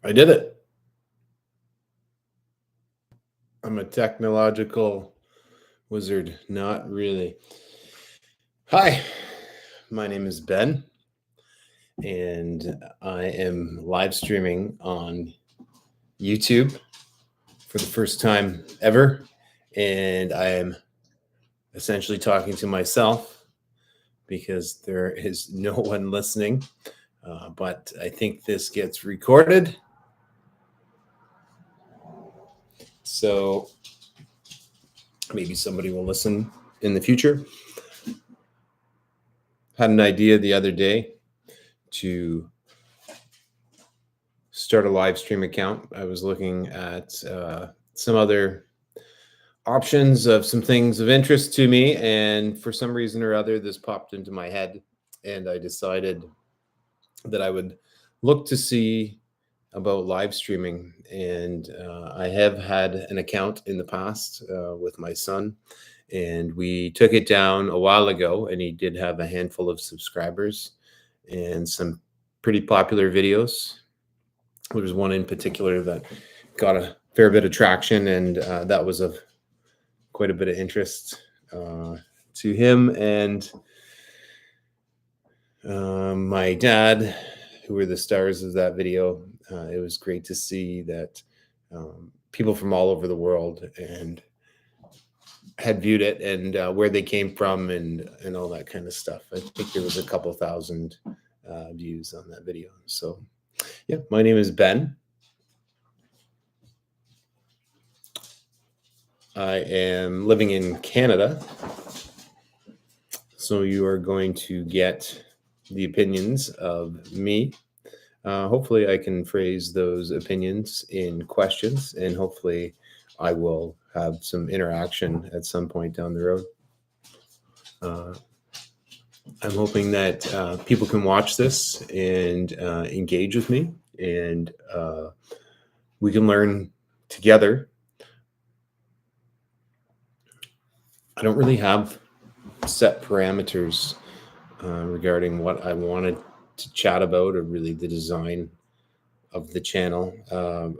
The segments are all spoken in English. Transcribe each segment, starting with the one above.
I did it. I'm a technological wizard. Not really. Hi, my name is Ben, and I am live streaming on YouTube for the first time ever. And I am essentially talking to myself because there is no one listening. But I think this gets recorded. So maybe somebody will listen in the future. Had an idea the other day to start a live stream account. I was looking at some other options of some things of interest to me, and for some reason or other, this popped into my head, and I decided that I would look to see about live streaming. And I have had an account in the past with my son, and we took it down a while ago, and he did have a handful of subscribers and some pretty popular videos. There was one in particular that got a fair bit of traction, and that was of quite a bit of interest to him and my dad, who were the stars of that video. It was great to see that people from all over the world and had viewed it, and where they came from, and all that kind of stuff. I think there was a couple thousand views on that video. So yeah, my name is Ben. I am living in Canada. So you are going to get the opinions of me. Hopefully I can phrase those opinions in questions, and hopefully I will have some interaction at some point down the road. I'm hoping that people can watch this and engage with me, and we can learn together. I don't really have set parameters regarding what I wanted to chat about, or really the design of the channel.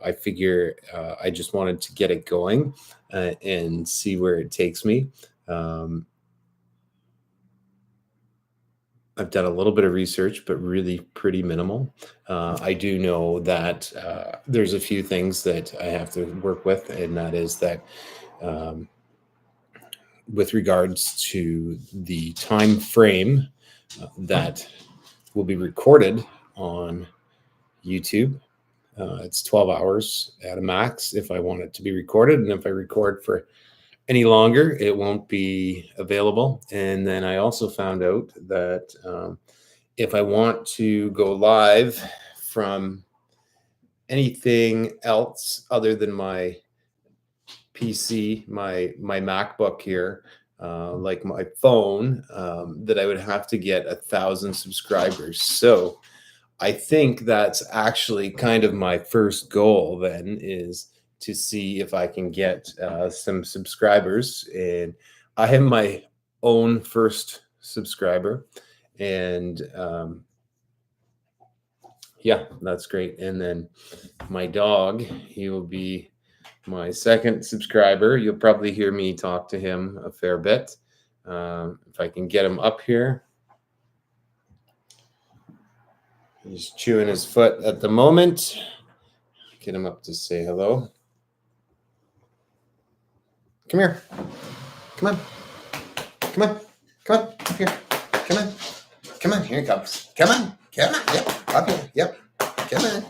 I figure I just wanted to get it going and see where it takes me. I've done a little bit of research, but really pretty minimal. I do know that there's a few things that I have to work with, and that is that with regards to the time frame that will be recorded on YouTube. It's 12 hours at a max if I want it to be recorded. And if I record for any longer, it won't be available. And then I also found out that if I want to go live from anything else other than my PC, my MacBook here, like my phone, that I would have to get 1,000 subscribers. So I think that's actually kind of my first goal then, is to see if I can get some subscribers. And I am my own first subscriber, and yeah, that's great. And then my dog, he will be my second subscriber. You'll probably hear me talk to him a fair bit. If I can get him up here. He's chewing his foot at the moment. Get him up to say hello. Come here. Come on. Come on. Come on. Up here. Come on. Come on. Here he comes. Come on. Come on. Yep. Up here. Yep. Come on.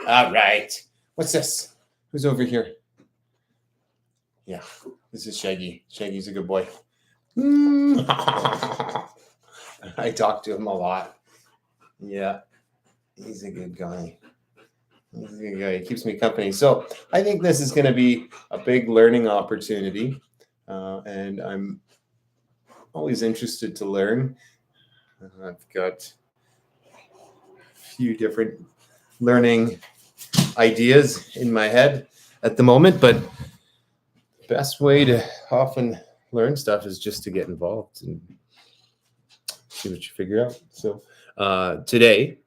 All right. What's this? Who's over here? Yeah. This is Shaggy. Shaggy's a good boy. I talk to him a lot. Yeah. He's a good guy. He's a good guy. He keeps me company. So I think this is going to be a big learning opportunity. And I'm always interested to learn. I've got a few different learning ideas in my head at the moment, but the best way to often learn stuff is just to get involved and see what you figure out. So today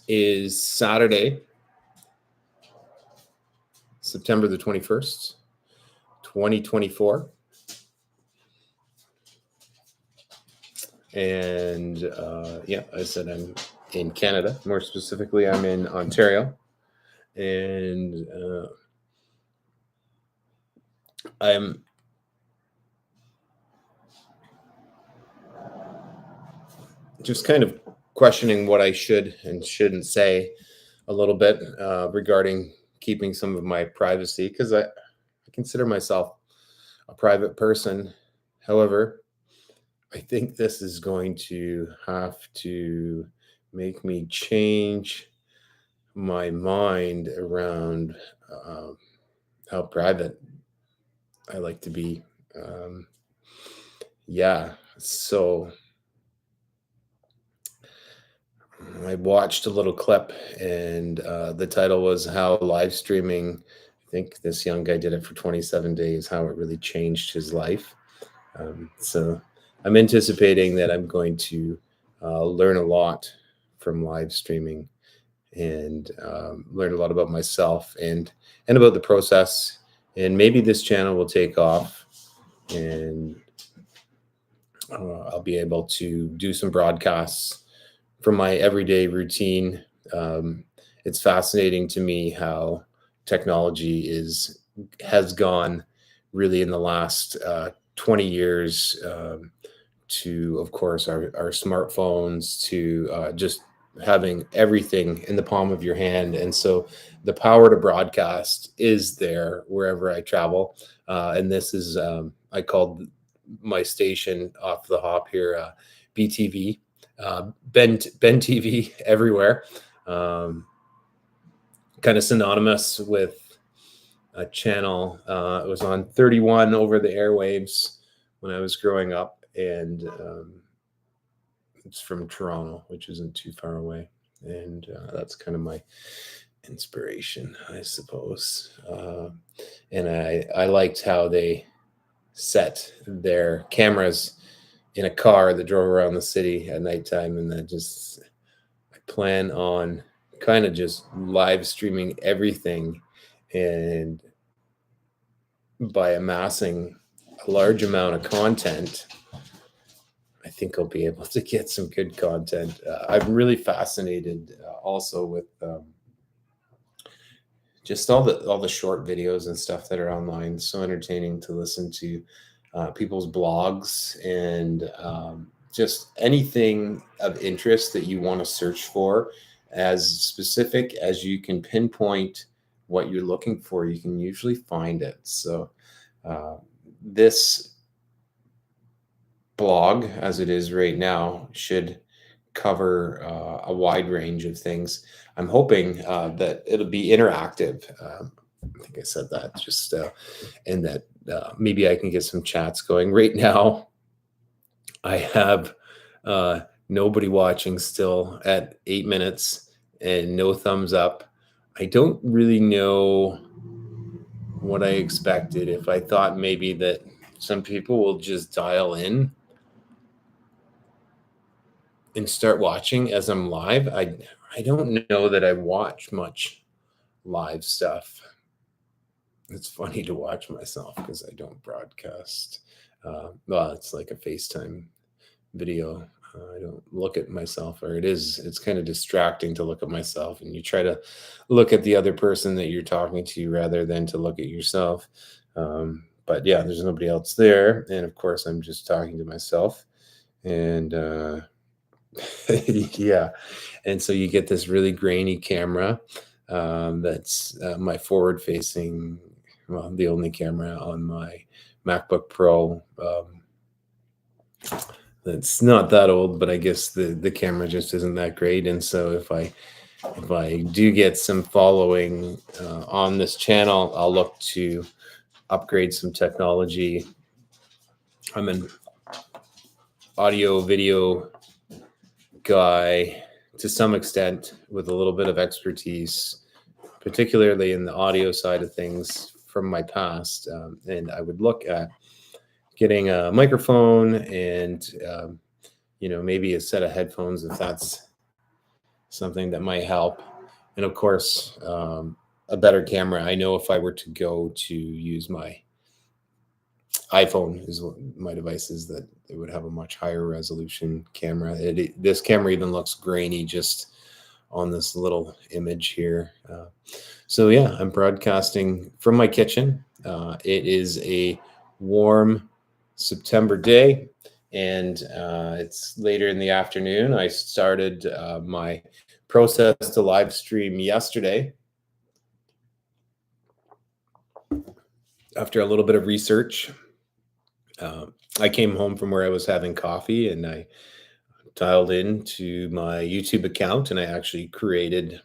is Saturday, September the 21st, 2024. And yeah, I said I'm in Canada. More specifically, I'm in Ontario. And I'm just kind of questioning what I should and shouldn't say a little bit regarding keeping some of my privacy, because I consider myself a private person. However, I think this is going to have to make me change my mind around how private I like to be. Yeah, so I watched a little clip, and the title was How Live Streaming, I think this young guy did it for 27 days, how it really changed his life. So I'm anticipating that I'm going to learn a lot from live streaming, and learn a lot about myself and about the process. And maybe this channel will take off, and I'll be able to do some broadcasts from my everyday routine. It's fascinating to me how technology has gone really in the last 20 years, to, of course, our smartphones, to just having everything in the palm of your hand. And so the power to broadcast is there wherever I travel. And this is, I called my station off the hop here, BTV, Ben TV everywhere, kind of synonymous with a channel. It was on 31 over the airwaves when I was growing up, and it's from Toronto, which isn't too far away, and that's kind of my inspiration, I suppose. And I liked how they set their cameras in a car that drove around the city at nighttime, and then I plan on kind of just live streaming everything, and by amassing a large amount of content, I think I'll be able to get some good content. I'm really fascinated also with just all the short videos and stuff that are online. So entertaining to listen to people's blogs, and just anything of interest that you want to search for, as specific as you can pinpoint what you're looking for, you can usually find it. So this blog, as it is right now, should cover a wide range of things. I'm hoping that it'll be interactive. I think I said that just, and that maybe I can get some chats going. Right now, I have nobody watching still at 8 minutes and no thumbs up. I don't really know what I expected. If I thought maybe that some people will just dial in and start watching as I'm live. I don't know that I watch much live stuff. It's funny to watch myself because I don't broadcast. Well, it's like a FaceTime video. I don't look at myself, or it's kind of distracting to look at myself, and you try to look at the other person that you're talking to rather than to look at yourself. But yeah, there's nobody else there. And of course, I'm just talking to myself. And yeah. And so you get this really grainy camera that's my forward facing, well, the only camera on my MacBook Pro. That's not that old, but I guess the camera just isn't that great. And so if I do get some following on this channel, I'll look to upgrade some technology. I'm an audio video guy to some extent with a little bit of expertise, particularly in the audio side of things from my past. And I would look at getting a microphone and, maybe a set of headphones if that's something that might help. And of course, a better camera. I know if I were to go to use my iPhone is what my device is, that it would have a much higher resolution camera. This camera even looks grainy just on this little image here. So yeah, I'm broadcasting from my kitchen. It is a warm September day, and it's later in the afternoon. I started my process to live stream yesterday after a little bit of research. I came home from where I was having coffee, and I dialed into my YouTube account, and I actually created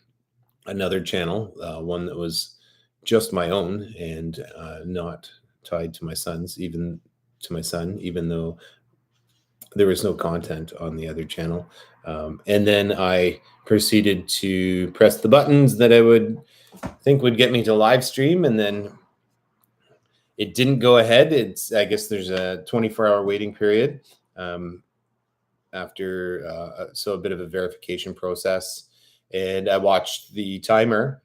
another channel, one that was just my own and not tied to my son's, even to my son, even though there was no content on the other channel. And then I proceeded to press the buttons that I would think would get me to live stream, and then it didn't go ahead. I guess there's a 24-hour waiting period after, so a bit of a verification process. And I watched the timer,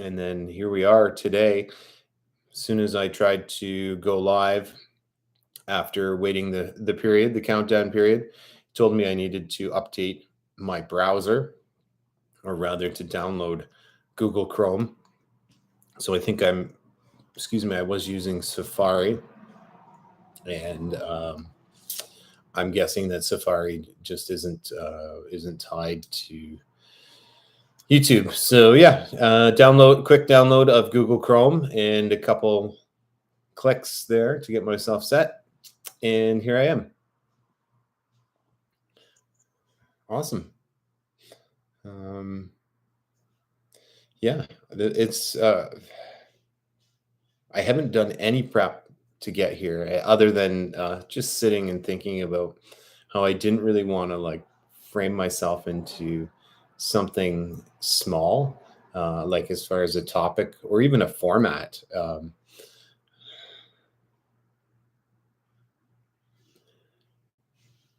and then here we are today. As soon as I tried to go live, after waiting the period, the countdown period, it told me I needed to update my browser, or rather to download Google Chrome. So I think I was using Safari, and I'm guessing that Safari just isn't tied to YouTube. So yeah, quick download of Google Chrome, and a couple clicks there to get myself set. And here I am. Awesome. Yeah, it's I haven't done any prep to get here, other than just sitting and thinking about how I didn't really want to like frame myself into something small, like as far as a topic or even a format.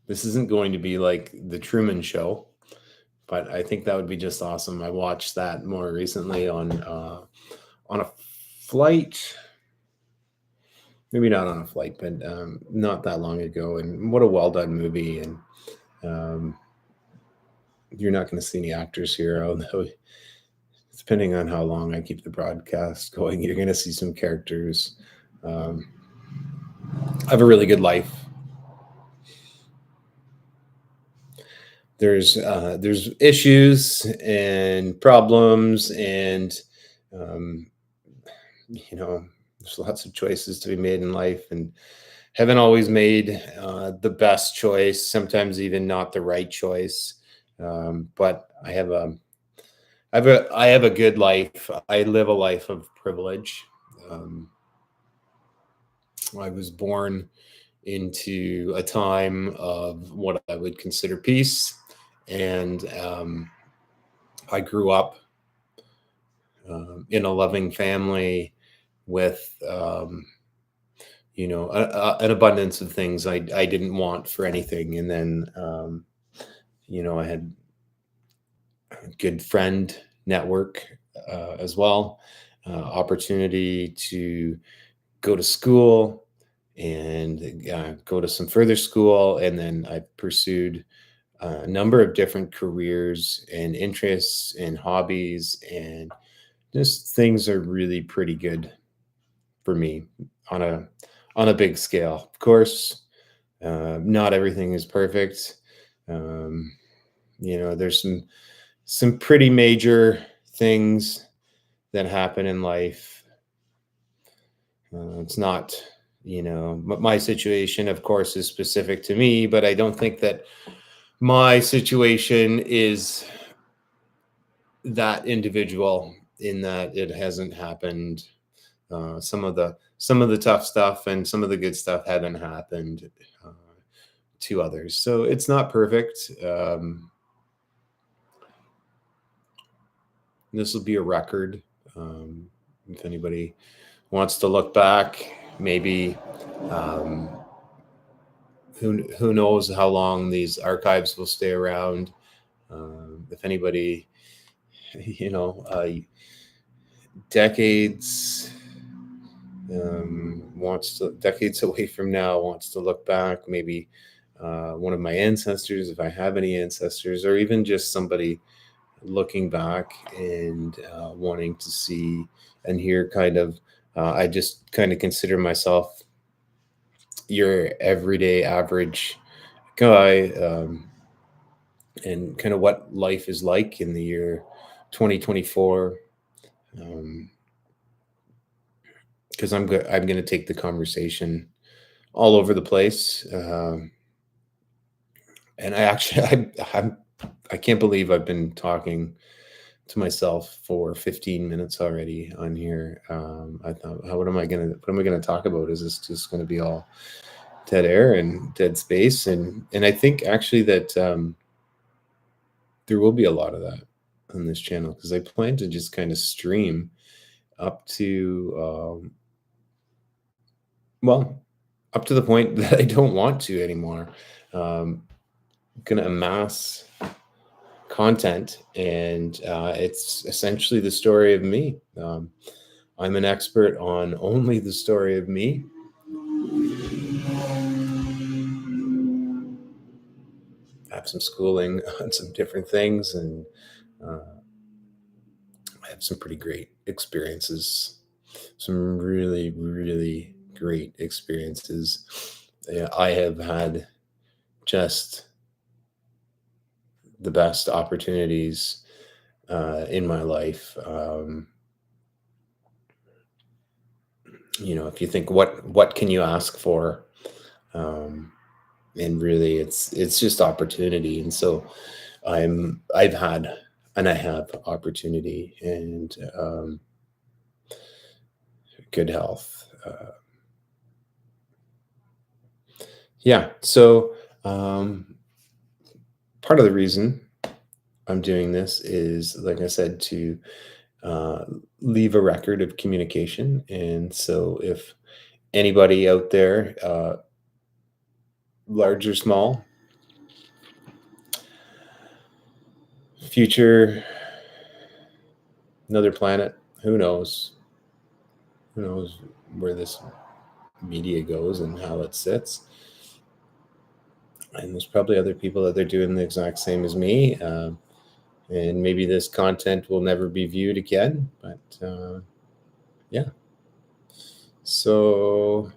This isn't going to be like the Truman Show, but I think that would be just awesome. I watched that more recently on a flight. Maybe not on a flight, but not that long ago. And what a well done movie. And you're not going to see any actors here, although depending on how long I keep the broadcast going, you're going to see some characters. I have a really good life. There's issues and problems, and there's lots of choices to be made in life, and haven't always made the best choice, sometimes even not the right choice. But I have a good life. I live a life of privilege. I was born into a time of what I would consider peace, and I grew up in a loving family with an abundance of things I didn't want for anything. And then I had a good friend network as well, opportunity to go to school and go to some further school, and then I pursued a number of different careers and interests and hobbies, and just things are really pretty good for me on a big scale. Of course, not everything is perfect. There's some pretty major things that happen in life. It's not, my situation, of course, is specific to me, but I don't think that my situation is that individual, in that it hasn't happened. Some of the tough stuff and some of the good stuff haven't happened to others. So it's not perfect. This will be a record. If anybody wants to look back, maybe who knows how long these archives will stay around. If anybody you know, decades decades away from now wants to look back, maybe one of my ancestors, if I have any ancestors, or even just somebody looking back and wanting to see and hear kind of, I just kind of consider myself your everyday average guy, and kind of what life is like in the year 2024. Because I'm going to take the conversation all over the place. And I actually, I can't believe I've been talking to myself for 15 minutes already on here. I thought, what am I gonna talk about? Is this just going to be all dead air and dead space? And I think actually that there will be a lot of that on this channel, because I plan to just kind of stream up to, well, up to the point that I don't want to anymore. Going to amass content, and it's essentially the story of me. I'm an expert on only the story of me. I have some schooling on some different things, and I have some pretty great experiences, some really, really great experiences. Yeah, I have had just the best opportunities in my life. If you think, what can you ask for? And really, it's just opportunity. And so I've had, and I have opportunity, and good health. Yeah. So part of the reason I'm doing this is, like I said, to uh, leave a record of communication. And so if anybody out there, large or small, future, another planet, who knows where this media goes and how it sits. And there's probably other people that they're doing the exact same as me. And maybe this content will never be viewed again, but yeah. So,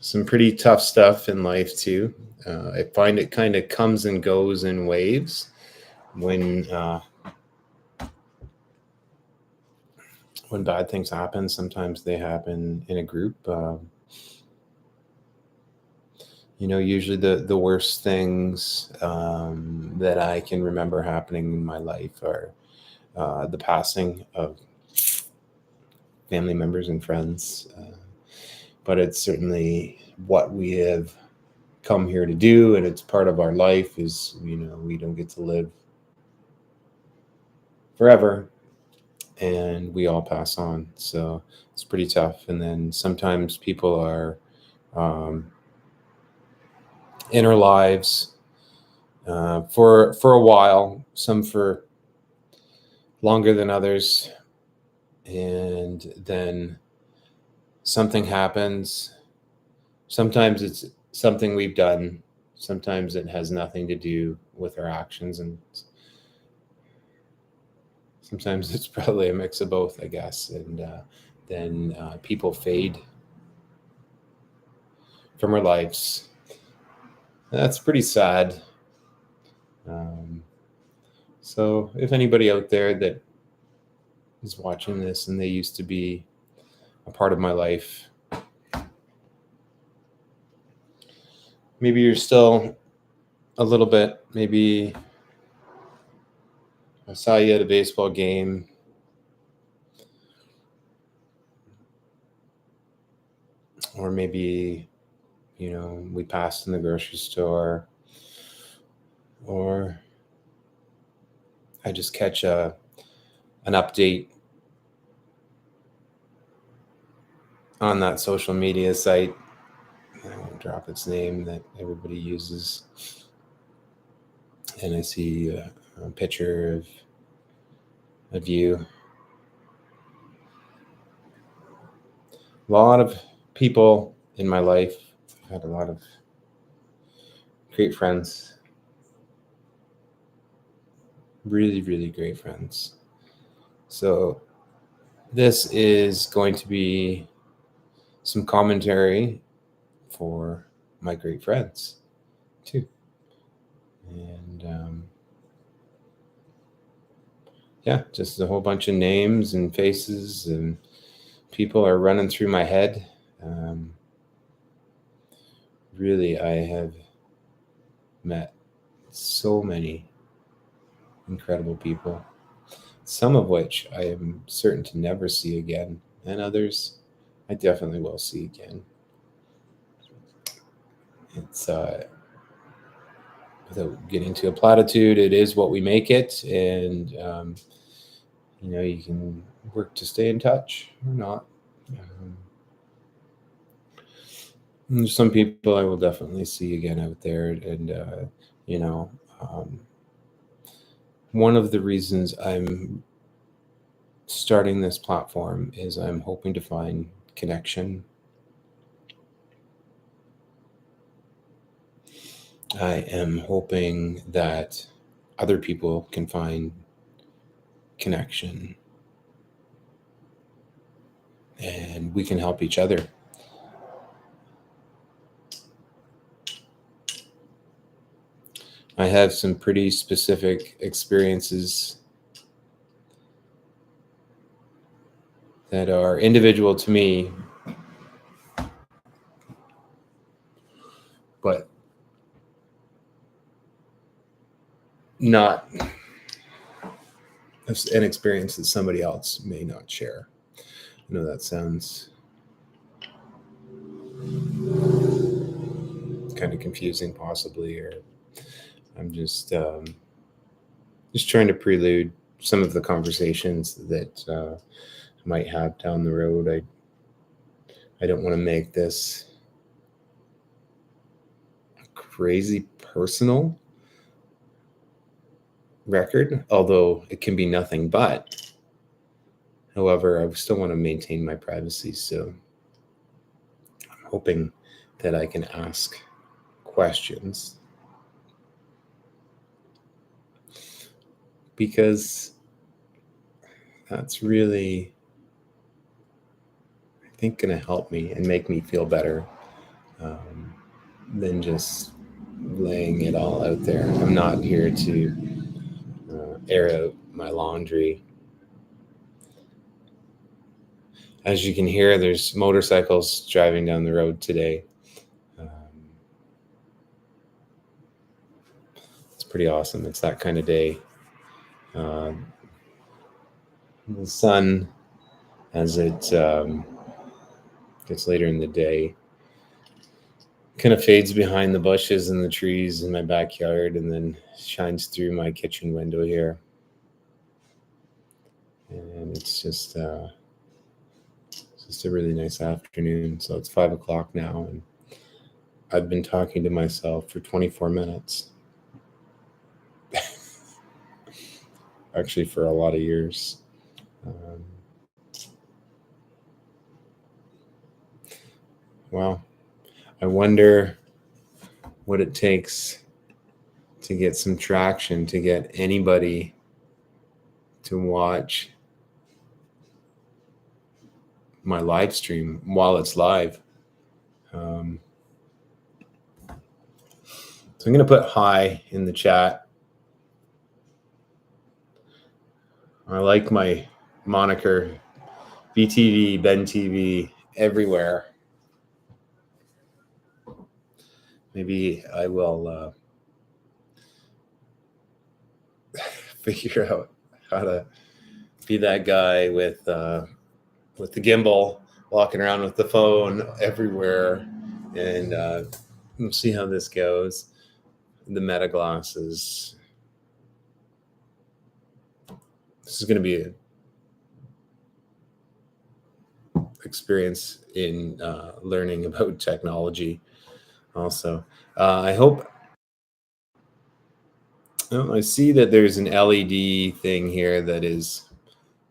some pretty tough stuff in life too. I find it kind of comes and goes in waves. When bad things happen, sometimes they happen in a group. Usually the worst things that I can remember happening in my life are the passing of family members and friends. But it's certainly what we have come here to do, and it's part of our life. Is we don't get to live forever, and we all pass on. So it's pretty tough. And then sometimes people are in our lives for a while, some for longer than others, and then something happens. Sometimes it's something we've done. Sometimes it has nothing to do with our actions, and sometimes it's probably a mix of both, I guess. And then people fade from our lives. That's pretty sad. So if anybody out there that is watching this and they used to be a part of my life, maybe you're still a little bit. Maybe I saw you at a baseball game. Or maybe, we passed in the grocery store. Or I just catch an update on that social media site. I won't drop its name that everybody uses. And I see a picture of you. A lot of people in my life. I've had a lot of great friends. Really, really great friends. So this is going to be some commentary for my great friends too. And yeah, just a whole bunch of names and faces and people are running through my head. Really, I have met so many incredible people, some of which I am certain to never see again, and others I definitely will see again. It's without getting to a platitude, it is what we make it, and you can work to stay in touch or not. There's some people I will definitely see again out there, and one of the reasons I'm starting this platform is I'm hoping to find connection. I am hoping that other people can find connection and we can help each other. I have some pretty specific experiences that are individual to me, but not an experience that somebody else may not share. I know that sounds kind of confusing, possibly, or I'm just trying to prelude some of the conversations that I might have down the road. I don't want to make this a crazy personal record, although it can be nothing but. However, I still want to maintain my privacy, so I'm hoping that I can ask questions, because that's really, I think, going to help me and make me feel better than just laying it all out there. I'm not here to air out my laundry. As you can hear, there's motorcycles driving down the road today. It's pretty awesome. It's that kind of day. The sun, as it gets later in the day, kind of fades behind the bushes and the trees in my backyard and then shines through my kitchen window here. And it's just a really nice afternoon. So it's 5 o'clock now, and I've been talking to myself for 24 minutes. Actually, for a lot of years. Well, I wonder what it takes to get some traction, to get anybody to watch my live stream while it's live. So I'm going to put hi in the chat. I like my moniker, BTV, Ben TV, everywhere. Maybe I will figure out how to be that guy with the gimbal, walking around with the phone everywhere, and we'll see how this goes. The meta glasses. This is going to be an experience in learning about technology. Also, I hope. Oh, I see that there's an LED thing here that is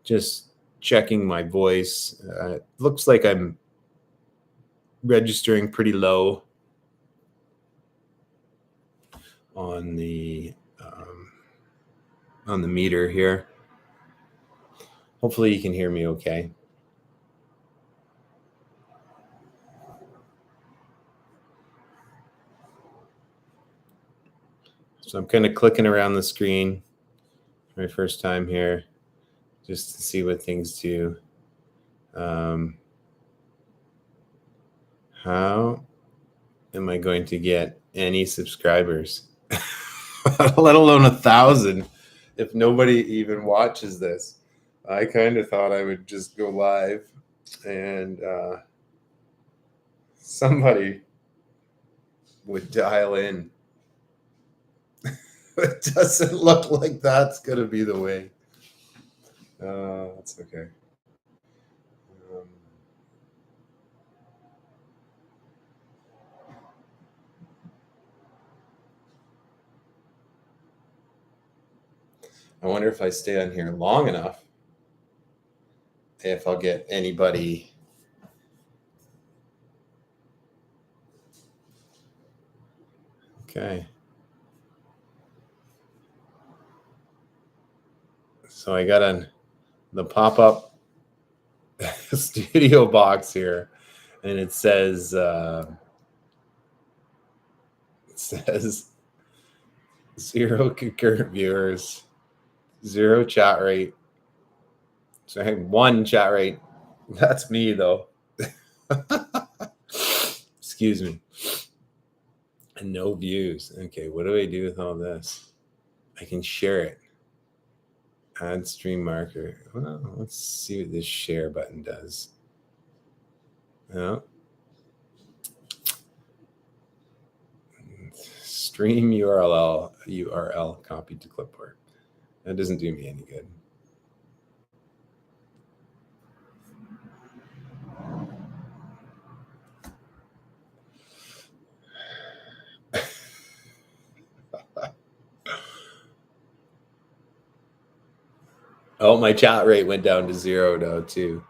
just checking my voice. Looks like I'm registering pretty low on the meter here. Hopefully you can hear me okay. So I'm kind of clicking around the screen. My first time here, just to see what things do. How am I going to get any subscribers, let alone 1,000, if nobody even watches this? I kind of thought I would just go live and somebody would dial in. It doesn't look like that's going to be the way. That's okay. I wonder if I stay on here long enough, if I'll get anybody. Okay. So I got on the pop-up studio box here, and it says 0 concurrent viewers, 0 chat rate. Sorry, 1 chat rate. That's me though. Excuse me. And no views. Okay, what do I do with all this? I can share it. Add stream marker. Well, let's see what this share button does. Oh. Stream URL copied to clipboard. That doesn't do me any good. Oh, my chat rate went down to 0 now too.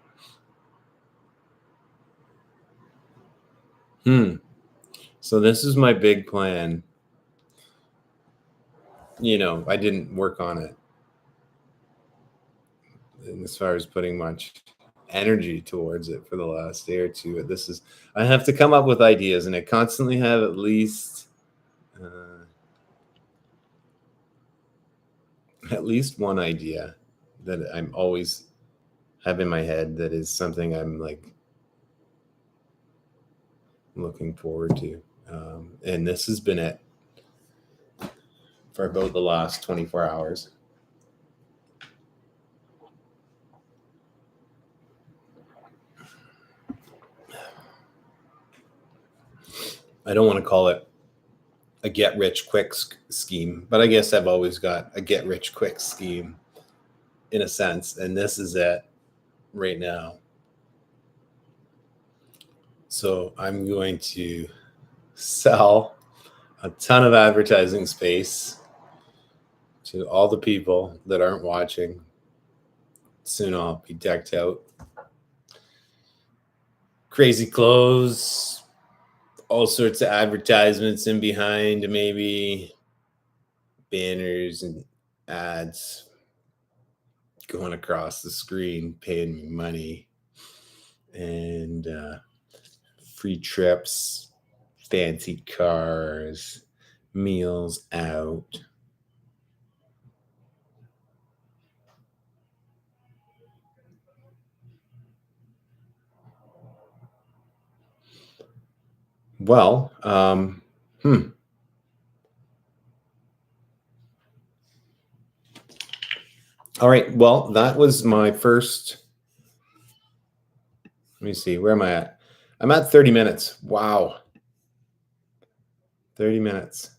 So this is my big plan. You know, I didn't work on it as far as putting much energy towards it for the last day or two. This is, I have to come up with ideas, and I constantly have at least one idea that I'm always have in my head that is something I'm like looking forward to. And this has been it for about the last 24 hours. I don't want to call it a get rich quick scheme, but I guess I've always got a get rich quick scheme in a sense, and this is it right now. So I'm going to sell a ton of advertising space to all the people that aren't watching. Soon I'll be decked out. Crazy clothes, all sorts of advertisements in behind, maybe banners and ads going across the screen, paying me money, and free trips, fancy cars, meals out. Well, All right. Well, that was my first. Let me see. Where am I at? I'm at 30 minutes. Wow. 30 minutes.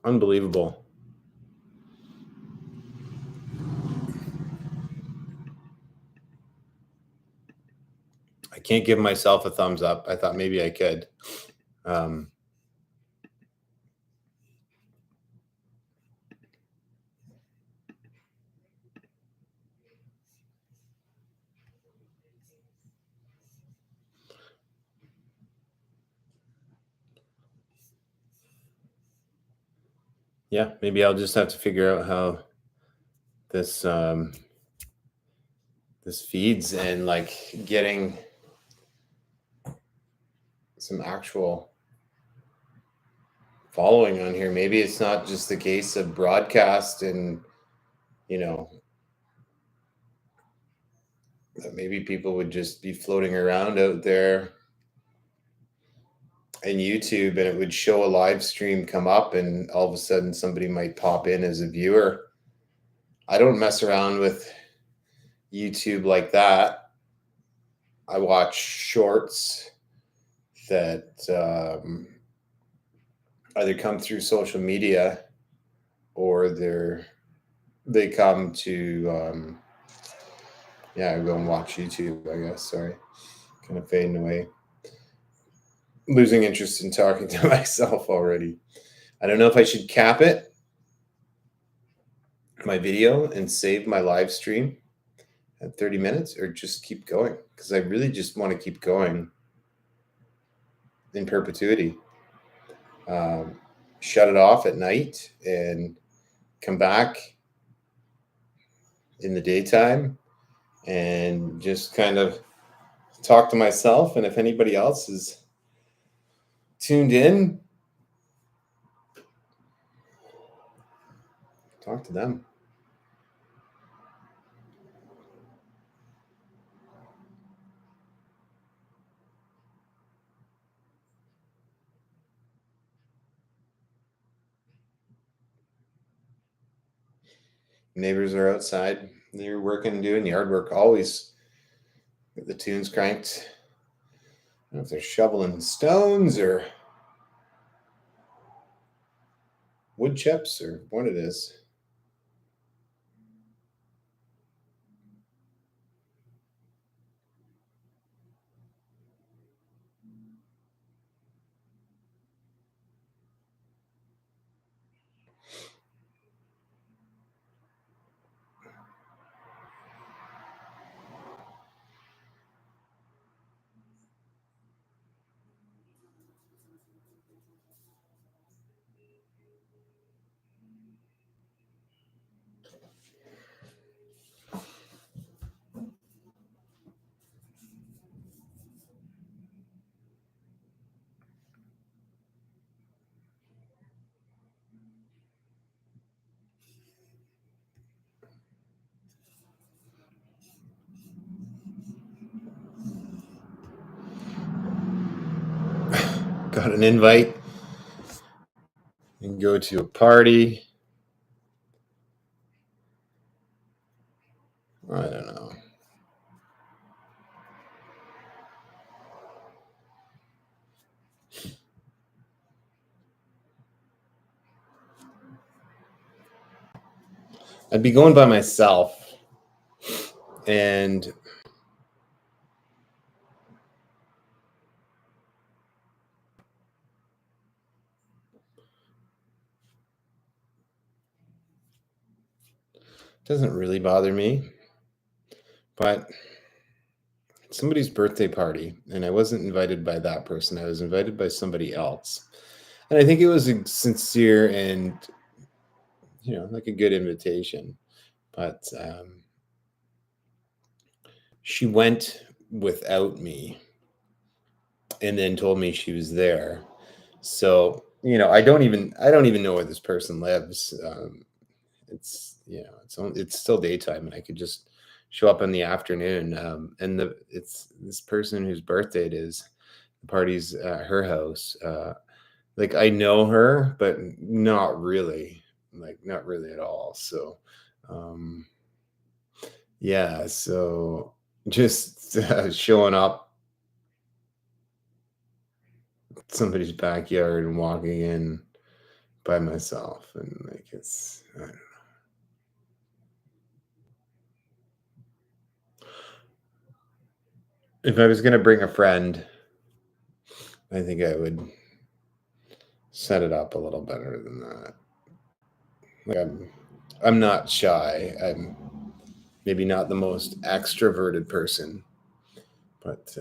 Unbelievable. I can't give myself a thumbs up. I thought maybe I could. Um, yeah, maybe I'll just have to figure out how this this feeds and like getting some actual following on here. Maybe it's not just the case of broadcast and you know that maybe people would just be floating around out there in YouTube and it would show a live stream come up and all of a sudden somebody might pop in as a viewer. I don't mess around with YouTube like that. I watch shorts that either come through social media or they come to yeah, I go and watch YouTube, I guess. Sorry. Kind of fading away. Losing interest in talking to myself already. I don't know if I should cap it, my video, and save my live stream at 30 minutes or just keep going because I really just want to keep going in perpetuity. Shut it off at night and come back in the daytime and just kind of talk to myself. And if anybody else is tuned in, talk to them. Neighbors are outside. They're working, doing yard work, always get the tunes cranked. I don't know if they're shoveling stones or wood chips or what it is. Got an invite and go to a party. I don't know. I'd be going by myself and it doesn't really bother me, but somebody's birthday party and I wasn't invited by that person. I was invited by somebody else. And I think it was a sincere and like a good invitation. But she went without me and then told me she was there. So, I don't even know where this person lives. It's still daytime and I could just show up in the afternoon. And it's this person whose birthday it is. The party's at her house. like I know her, but not really, like not really at all. So, um, yeah, so just showing up somebody's backyard and walking in by myself, and like it's I don't know. If I was gonna bring a friend, I think I would set it up a little better than that. Like I'm not shy. I'm maybe not the most extroverted person, but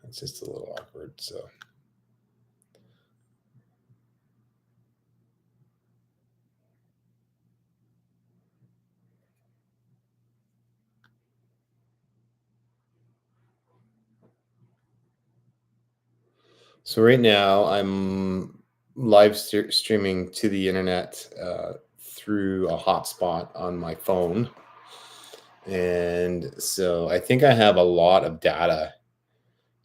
it's just a little awkward. So right now I'm live streaming to the internet through a hotspot on my phone, and so I think I have a lot of data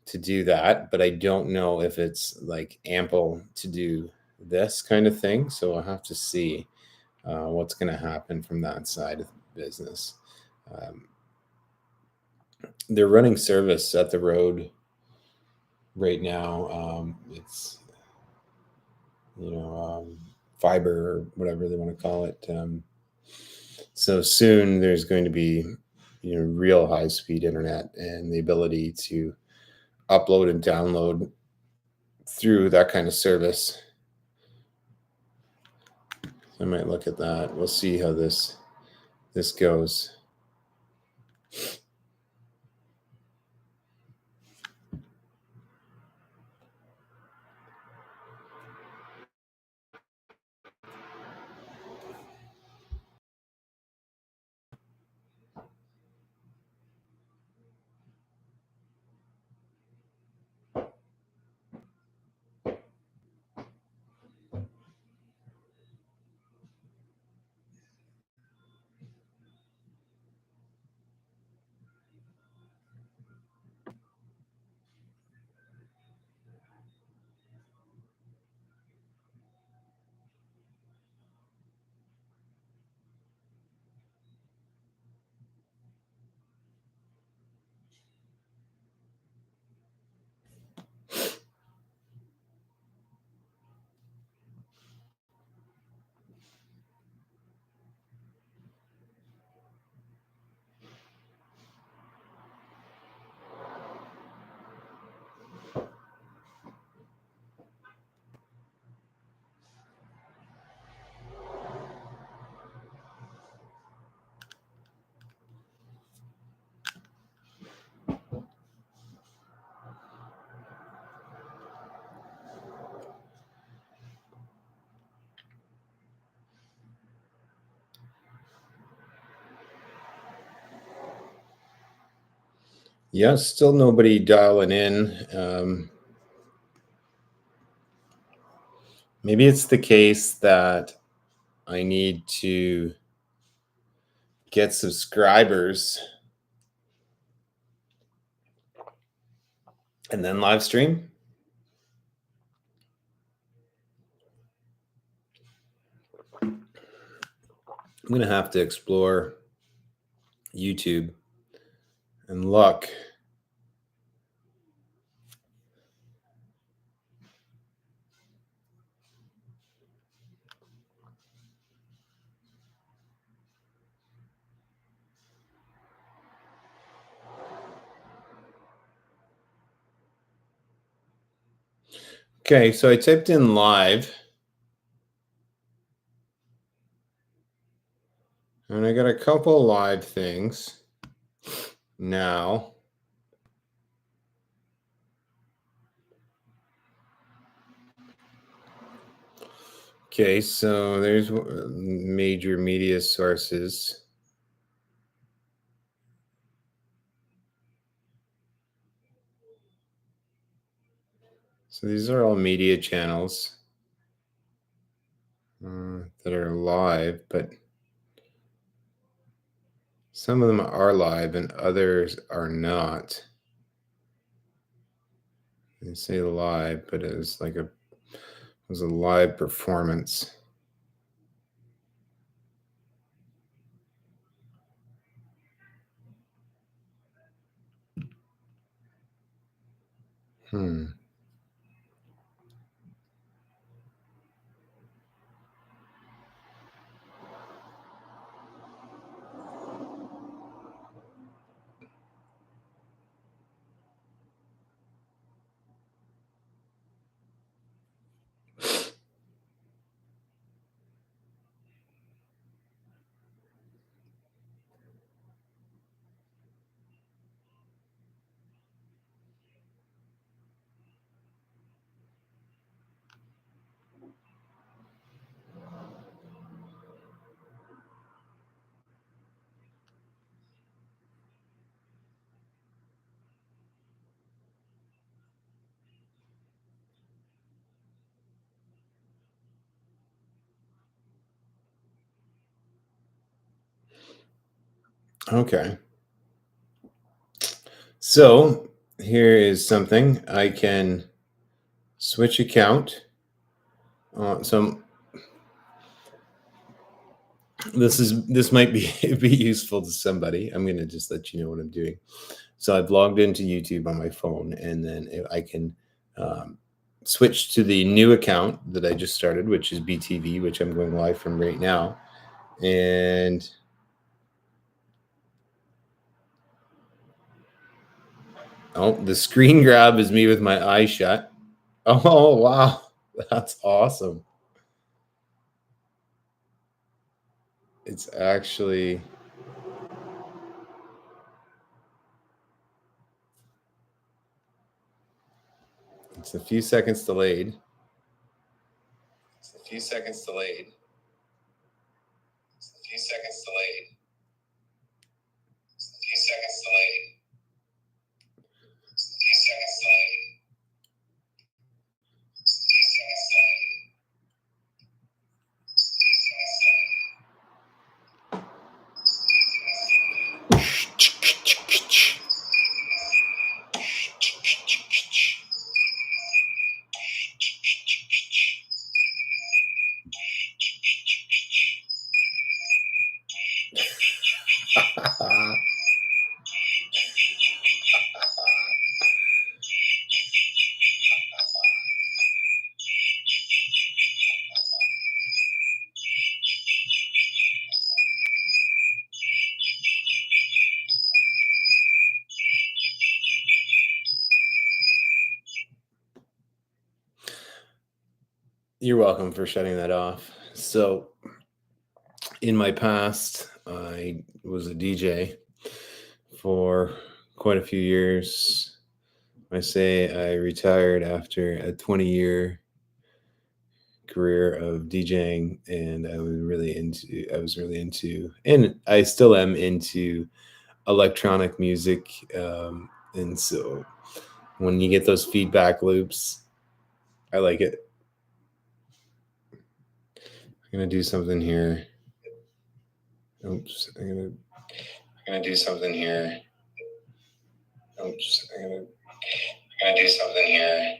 to do that, but I don't know if it's like ample to do this kind of thing. So I'll have to see what's going to happen from that side of the business. Um, they're running service at the road right now. It's fiber or whatever they want to call it. So soon there's going to be real high speed internet and the ability to upload and download through that kind of service. I might look at that. We'll see how this goes. Yeah, still nobody dialing in. Maybe it's the case that I need to get subscribers and then live stream. I'm going to have to explore YouTube and look. Okay, so I typed in live and I got a couple live things now. Okay, so there's major media sources. So these are all media channels that are live, but some of them are live and others are not. They say live, but it was like it was a live performance. Okay. So here is something I can switch account. So this might be be useful to somebody. I'm going to just let you know what I'm doing. So I've logged into YouTube on my phone, and then I can switch to the new account that I just started, which is BTV, which I'm going live from right now. And oh, the screen grab is me with my eyes shut. Oh, wow. That's awesome. It's actually it's a few seconds delayed. It's a few seconds delayed. It's a few seconds delayed. It's a few seconds delayed. It's a few seconds delayed. It's a few seconds delayed. It's a few seconds delayed. You're welcome for shutting that off. So, in my past, I was a DJ for quite a few years. I say I retired after a 20-year career of DJing, and I was really into, and I still am into electronic music. And so when you get those feedback loops, I like it. I'm going to do something here. Oops. I'm gonna do something here. Oops. I'm gonna do something here.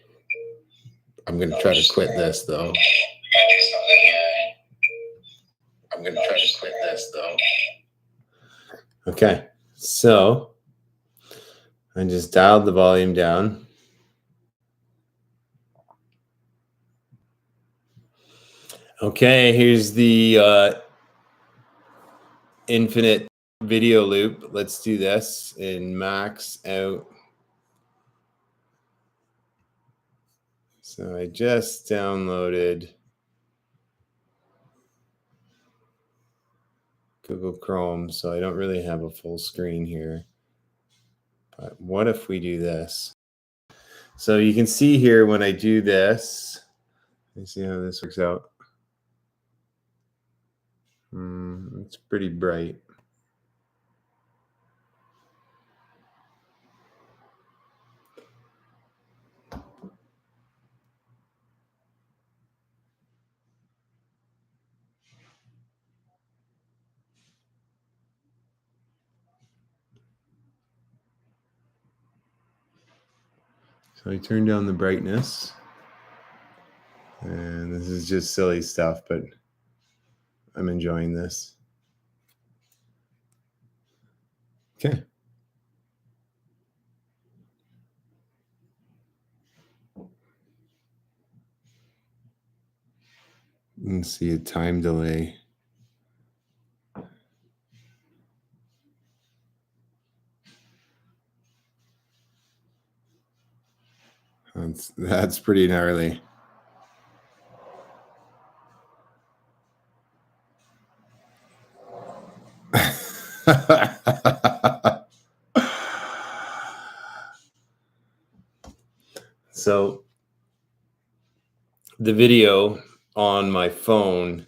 I'm gonna try to quit this though. I'm gonna do something here. I'm gonna try to quit this though. Okay, so I just dialed the volume down. Okay, here's the infinite video loop. Let's do this and max out. So I just downloaded Google Chrome, so I don't really have a full screen here. But what if we do this? So you can see here when I do this, let me see how this works out. It's pretty bright. So I turn down the brightness. And this is just silly stuff, but I'm enjoying this. Okay. Let's see a time delay. That's pretty gnarly. So the video on my phone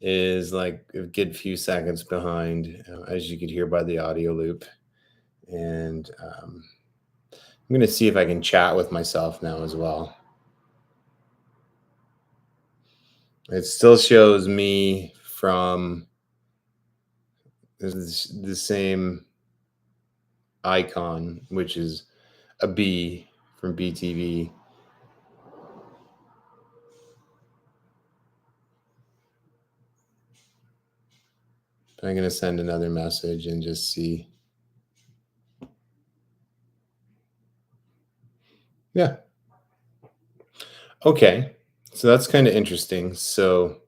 is like a good few seconds behind, as you could hear by the audio loop. And I'm going to see if I can chat with myself now as well. It still shows me from the same icon, which is a B from BTV. But I'm going to send another message and just see. Yeah. Okay. So that's kind of interesting. So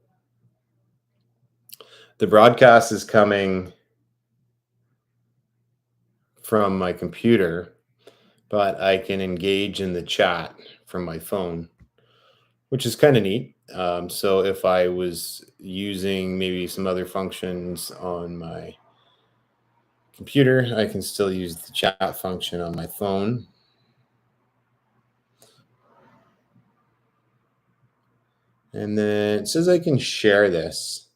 the broadcast is coming from my computer, but I can engage in the chat from my phone, which is kind of neat. So if I was using maybe some other functions on my computer, I can still use the chat function on my phone. And then it says I can share this.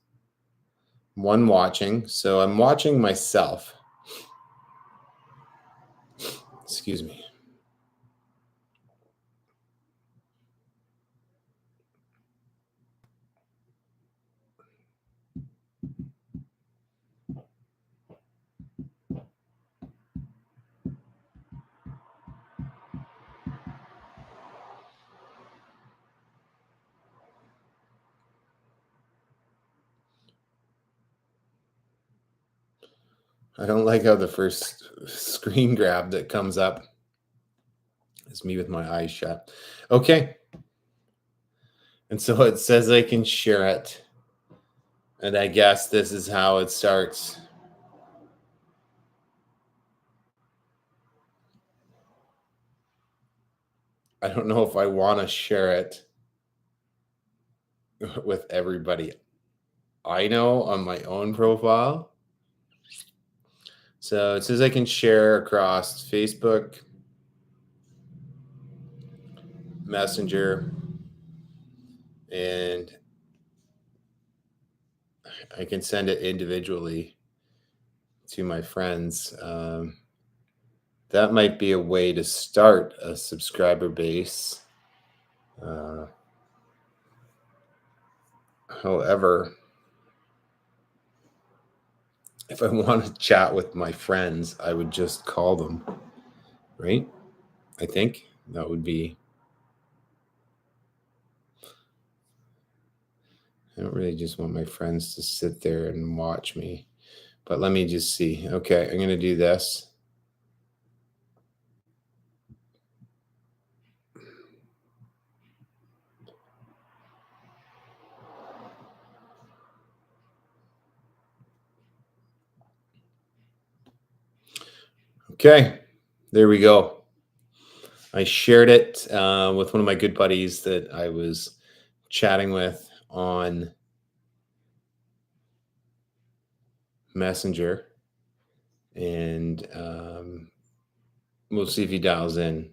One watching. So I'm watching myself. Excuse me. I don't like how the first screen grab that comes up is me with my eyes shut. Okay. And so it says I can share it. And I guess this is how it starts. I don't know if I want to share it with everybody I know on my own profile. So it says I can share across Facebook, Messenger, and I can send it individually to my friends. That might be a way to start a subscriber base. However, if I want to chat with my friends, I would just call them, right? I think that would be. I don't really just want my friends to sit there and watch me. But let me just see. Okay, I'm going to do this. Okay, there we go. I shared it with one of my good buddies that I was chatting with on Messenger. And we'll see if he dials in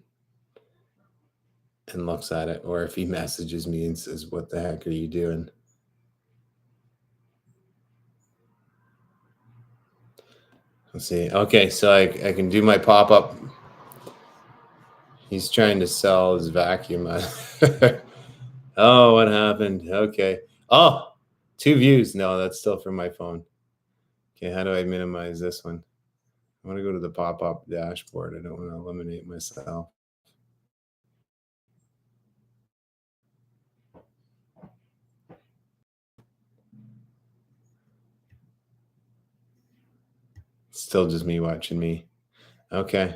and looks at it, or if he messages me and says, "What the heck are you doing?" Let's see. Okay, so I can do my pop-up. He's trying to sell his vacuum. Oh, what happened? Okay. Oh, 2 views. No, that's still from my phone. Okay, how do I minimize this one? I want to go to the pop-up dashboard. I don't want to eliminate myself. Still just me watching me. Okay.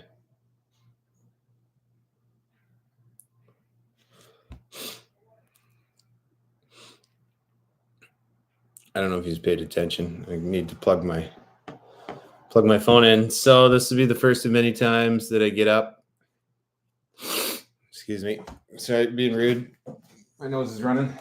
I don't know if he's paid attention. I need to plug my phone in. So this will be the first of many times that I get up. Excuse me. Sorry, being rude. My nose is running.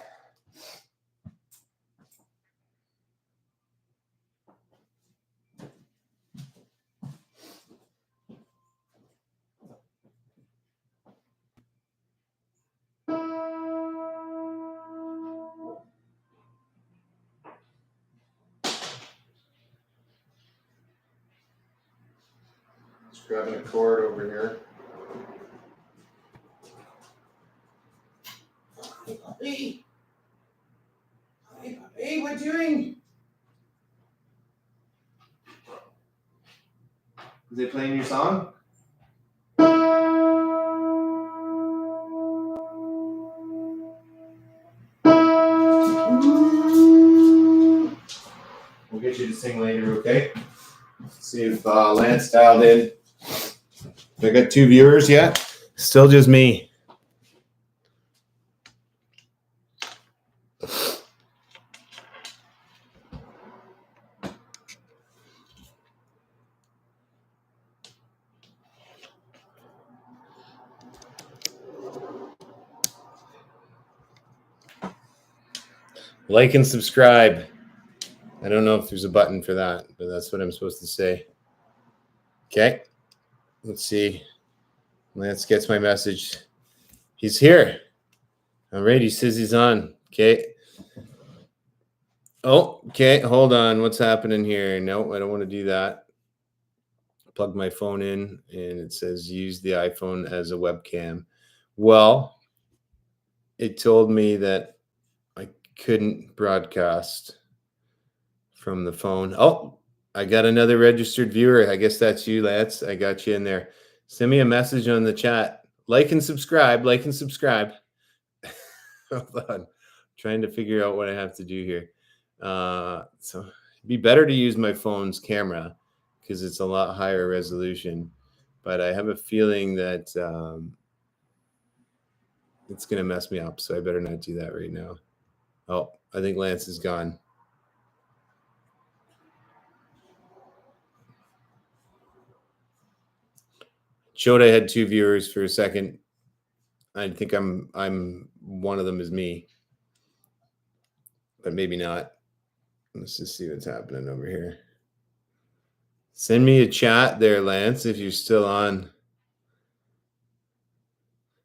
Just grabbing a cord over here. Hey, what you doing? Is they playing your song? We'll get you to sing later, okay? See if Lance dialed in. I got 2 viewers yet. Still just me. Like and subscribe. I don't know if there's a button for that, but that's what I'm supposed to say. Okay. Let's see. Lance gets my message. He's here. All right. He says he's on. Okay. Oh, okay. Hold on. What's happening here? No, I don't want to do that. Plug my phone in and it says use the iPhone as a webcam. Well, it told me that I couldn't broadcast from the phone. Oh, I got another registered viewer. I guess that's you, Lance. I got you in there. Send me a message on the chat. Like and subscribe. Like and subscribe. Hold on. Trying to figure out what I have to do here. So it'd be better to use my phone's camera because it's a lot higher resolution. But I have a feeling that it's going to mess me up. So I better not do that right now. Oh, I think Lance is gone. Showed I had 2 viewers for a second. I think I'm one of them is me, but maybe not. Let's just see what's happening over here. Send me a chat there, Lance, if you're still on.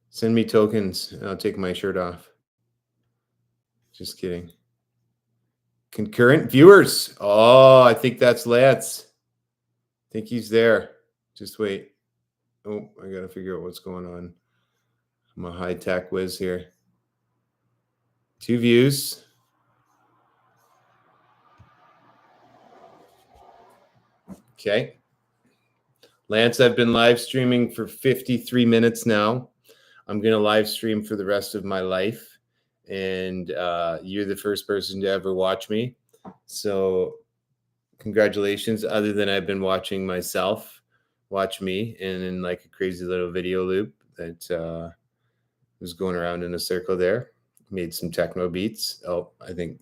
Send me tokens. I'll take my shirt off. Just kidding. Concurrent viewers. Oh, I think that's Lance. I think he's there. Just wait. Oh, I got to figure out what's going on. I'm a high-tech whiz here. 2 views. Okay. Lance, I've been live streaming for 53 minutes now. I'm going to live stream for the rest of my life. And you're the first person to ever watch me. So congratulations. Other than I've been watching myself watch me and in like a crazy little video loop that was going around in a circle there. Made some techno beats. Oh, I think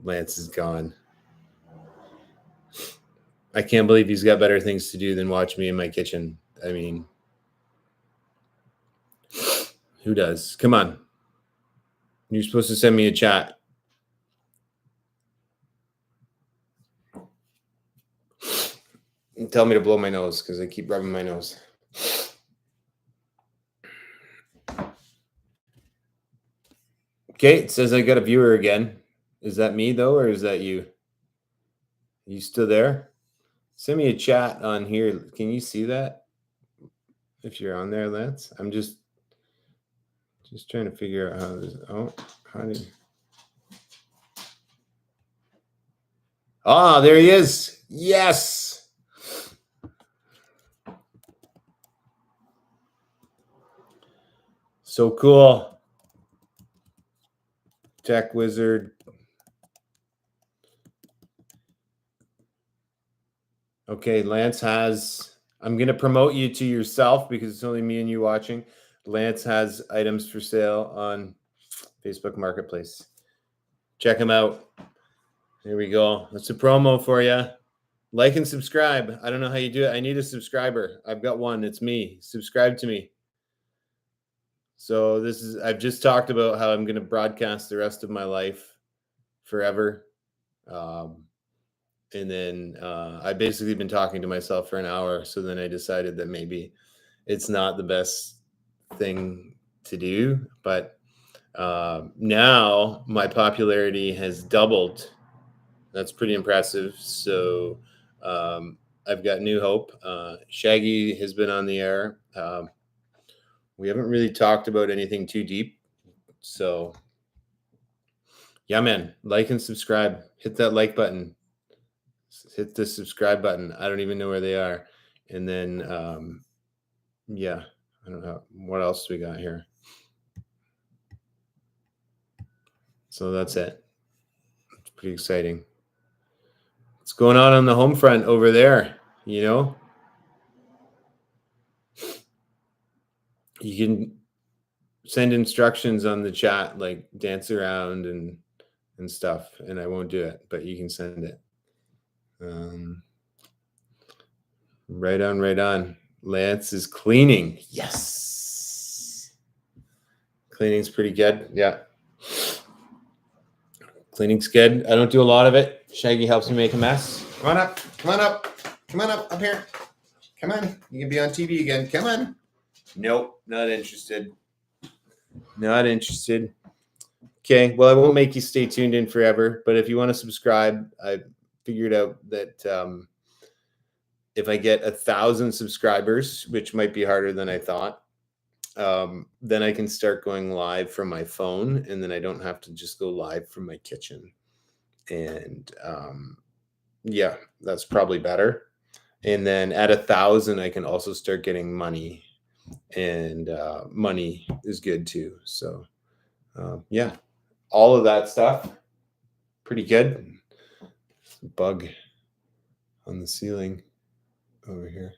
Lance is gone. I can't believe he's got better things to do than watch me in my kitchen. I mean, who does? Come on. You're supposed to send me a chat. And tell me to blow my nose because I keep rubbing my nose. Okay, it says I got a viewer again. Is that me though, or is that you? Are you still there? Send me a chat on here. Can you see that? If you're on there, Lance. I'm just trying to figure out how this. Oh, how do you... Ah, there he is. Yes. So cool. Tech Wizard. Okay, Lance has, I'm going to promote you to yourself because it's only me and you watching. Lance has items for sale on Facebook Marketplace. Check him out. There we go. That's a promo for you. Like and subscribe. I don't know how you do it. I need a subscriber. I've got one. It's me. Subscribe to me. So I've just talked about how I'm going to broadcast the rest of my life forever. And then I've basically been talking to myself for an hour. So then I decided that maybe it's not the best thing to do. But now my popularity has doubled. That's pretty impressive. So I've got new hope. Shaggy has been on the air. We haven't really talked about anything too deep. So yeah, man, like and subscribe. Hit that like button. Hit the subscribe button. I don't even know where they are. And then, yeah, I don't know. What else do we got here? So that's it. It's pretty exciting. What's going on the home front over there? You know, you can send instructions on the chat, like dance around and stuff, and I won't do it, but you can send it. Right on, right on. Lance is cleaning. Yes. Cleaning's pretty good. Yeah. Cleaning's good. I don't do a lot of it. Shaggy helps me make a mess. Come on up. Come on up. Come on up here. Come on. You can be on TV again. Come on. Nope, not interested. Not interested. Okay, well, I won't make you stay tuned in forever, but if you want to subscribe, I figured out that if I get 1,000 subscribers, which might be harder than I thought, then I can start going live from my phone, and then I don't have to just go live from my kitchen. And yeah, that's probably better. And then at 1,000, I can also start getting money, and money is good too. So yeah, all of that stuff, pretty good. Bug on the ceiling over here.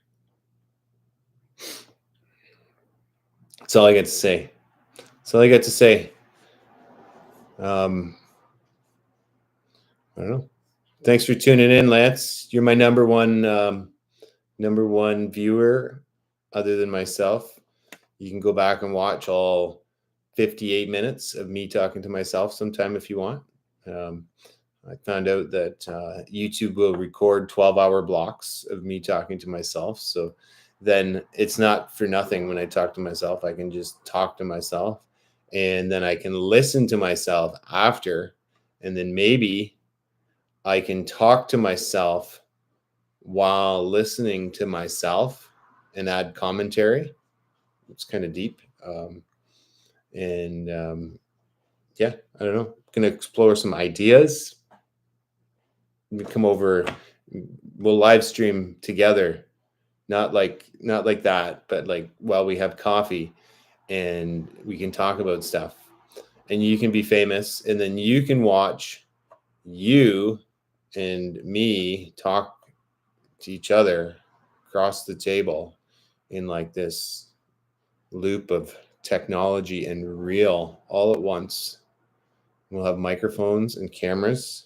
That's all I got to say. That's all I got to say. I don't know. Thanks for tuning in, Lance. You're my number one viewer, other than myself. You can go back and watch all 58 minutes of me talking to myself sometime if you want. I found out that YouTube will record 12-hour blocks of me talking to myself. So then it's not for nothing when I talk to myself. I can just talk to myself, and then I can listen to myself after, and then maybe I can talk to myself while listening to myself and add commentary. It's kind of deep. Yeah, I don't know. I'm going to explore some ideas. We come over, we'll live stream together, not like that, but like while we have coffee, and we can talk about stuff, and you can be famous, and then you can watch you and me talk to each other across the table in like this loop of technology and real all at once. We'll have microphones and cameras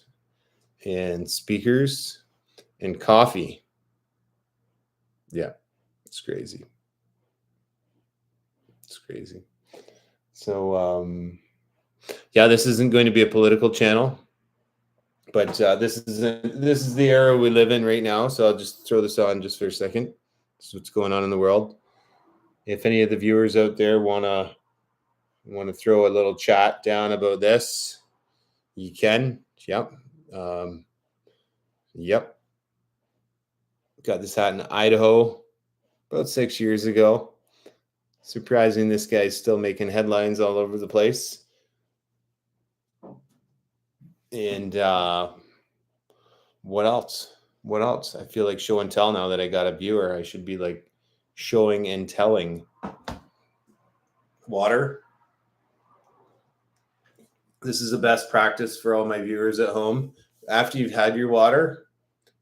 and speakers and coffee. Yeah, it's crazy. It's crazy. So yeah, this isn't going to be a political channel, but this is the era we live in right now. So I'll just throw this on just for a second. This is what's going on in the world. If any of the viewers out there want to throw a little chat down about this, you can. Yep. Yep. Got this hat in Idaho about 6 years ago. Surprising, this guy's still making headlines all over the place. And what else? What else? I feel like show and tell now that I got a viewer. I should be like showing and telling. Water. This is the best practice for all my viewers at home. After you've had your water,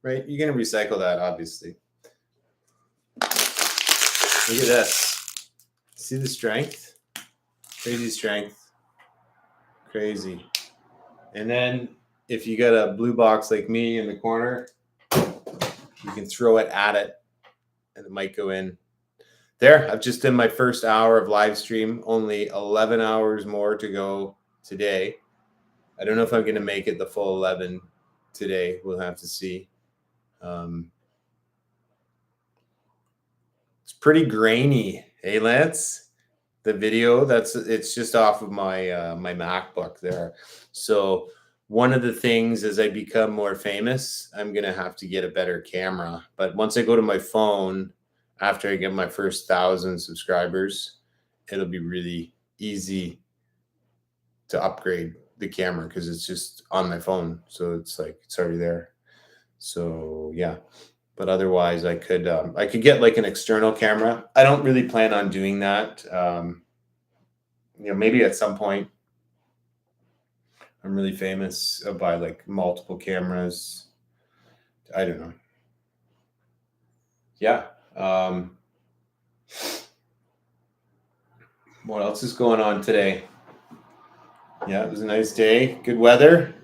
right? You're going to recycle that, obviously. Look at this. See the strength? Crazy strength. Crazy. And then if you got a blue box like me in the corner, you can throw it at it and it might go in. There, I've just done my first hour of live stream. Only 11 hours more to go today. I don't know if I'm going to make it the full 11 today. We'll have to see. It's pretty grainy. Hey, Lance? The video, it's just off of my my MacBook there. So one of the things as I become more famous, I'm going to have to get a better camera. But once I go to my phone, after I get my first 1,000 subscribers, it'll be really easy to upgrade the camera because it's just on my phone. So it's like, it's already there. So yeah, but otherwise I could get like an external camera. I don't really plan on doing that. Maybe at some point I'm really famous, I'll buy like multiple cameras. I don't know. Yeah. What else is going on today? Yeah, it was a nice day. Good weather.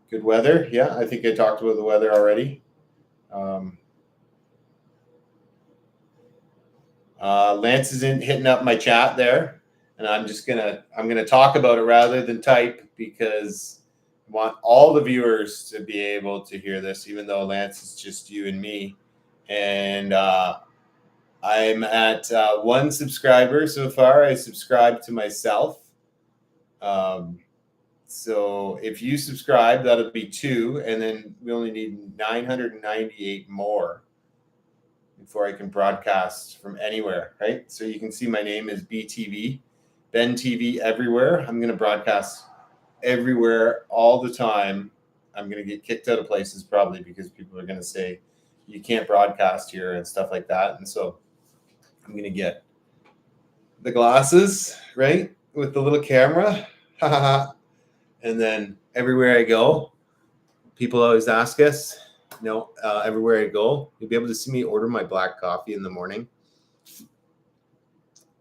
Good weather. Yeah, I think I talked about the weather already. Lance is hitting up my chat there, and I'm gonna talk about it rather than type because I want all the viewers to be able to hear this, even though Lance is just you and me. And I'm at 1 subscriber so far. I subscribed to myself. So if you subscribe, that'll be 2, and then we only need 998 more before I can broadcast from anywhere, right? So you can see my name is BTV, Ben TV everywhere. I'm going to broadcast everywhere all the time. I'm going to get kicked out of places probably because people are going to say you can't broadcast here and stuff like that. And so I'm going to get the glasses, right, with the little camera. And then everywhere I go, people always ask us, everywhere I go, you'll be able to see me order my black coffee in the morning.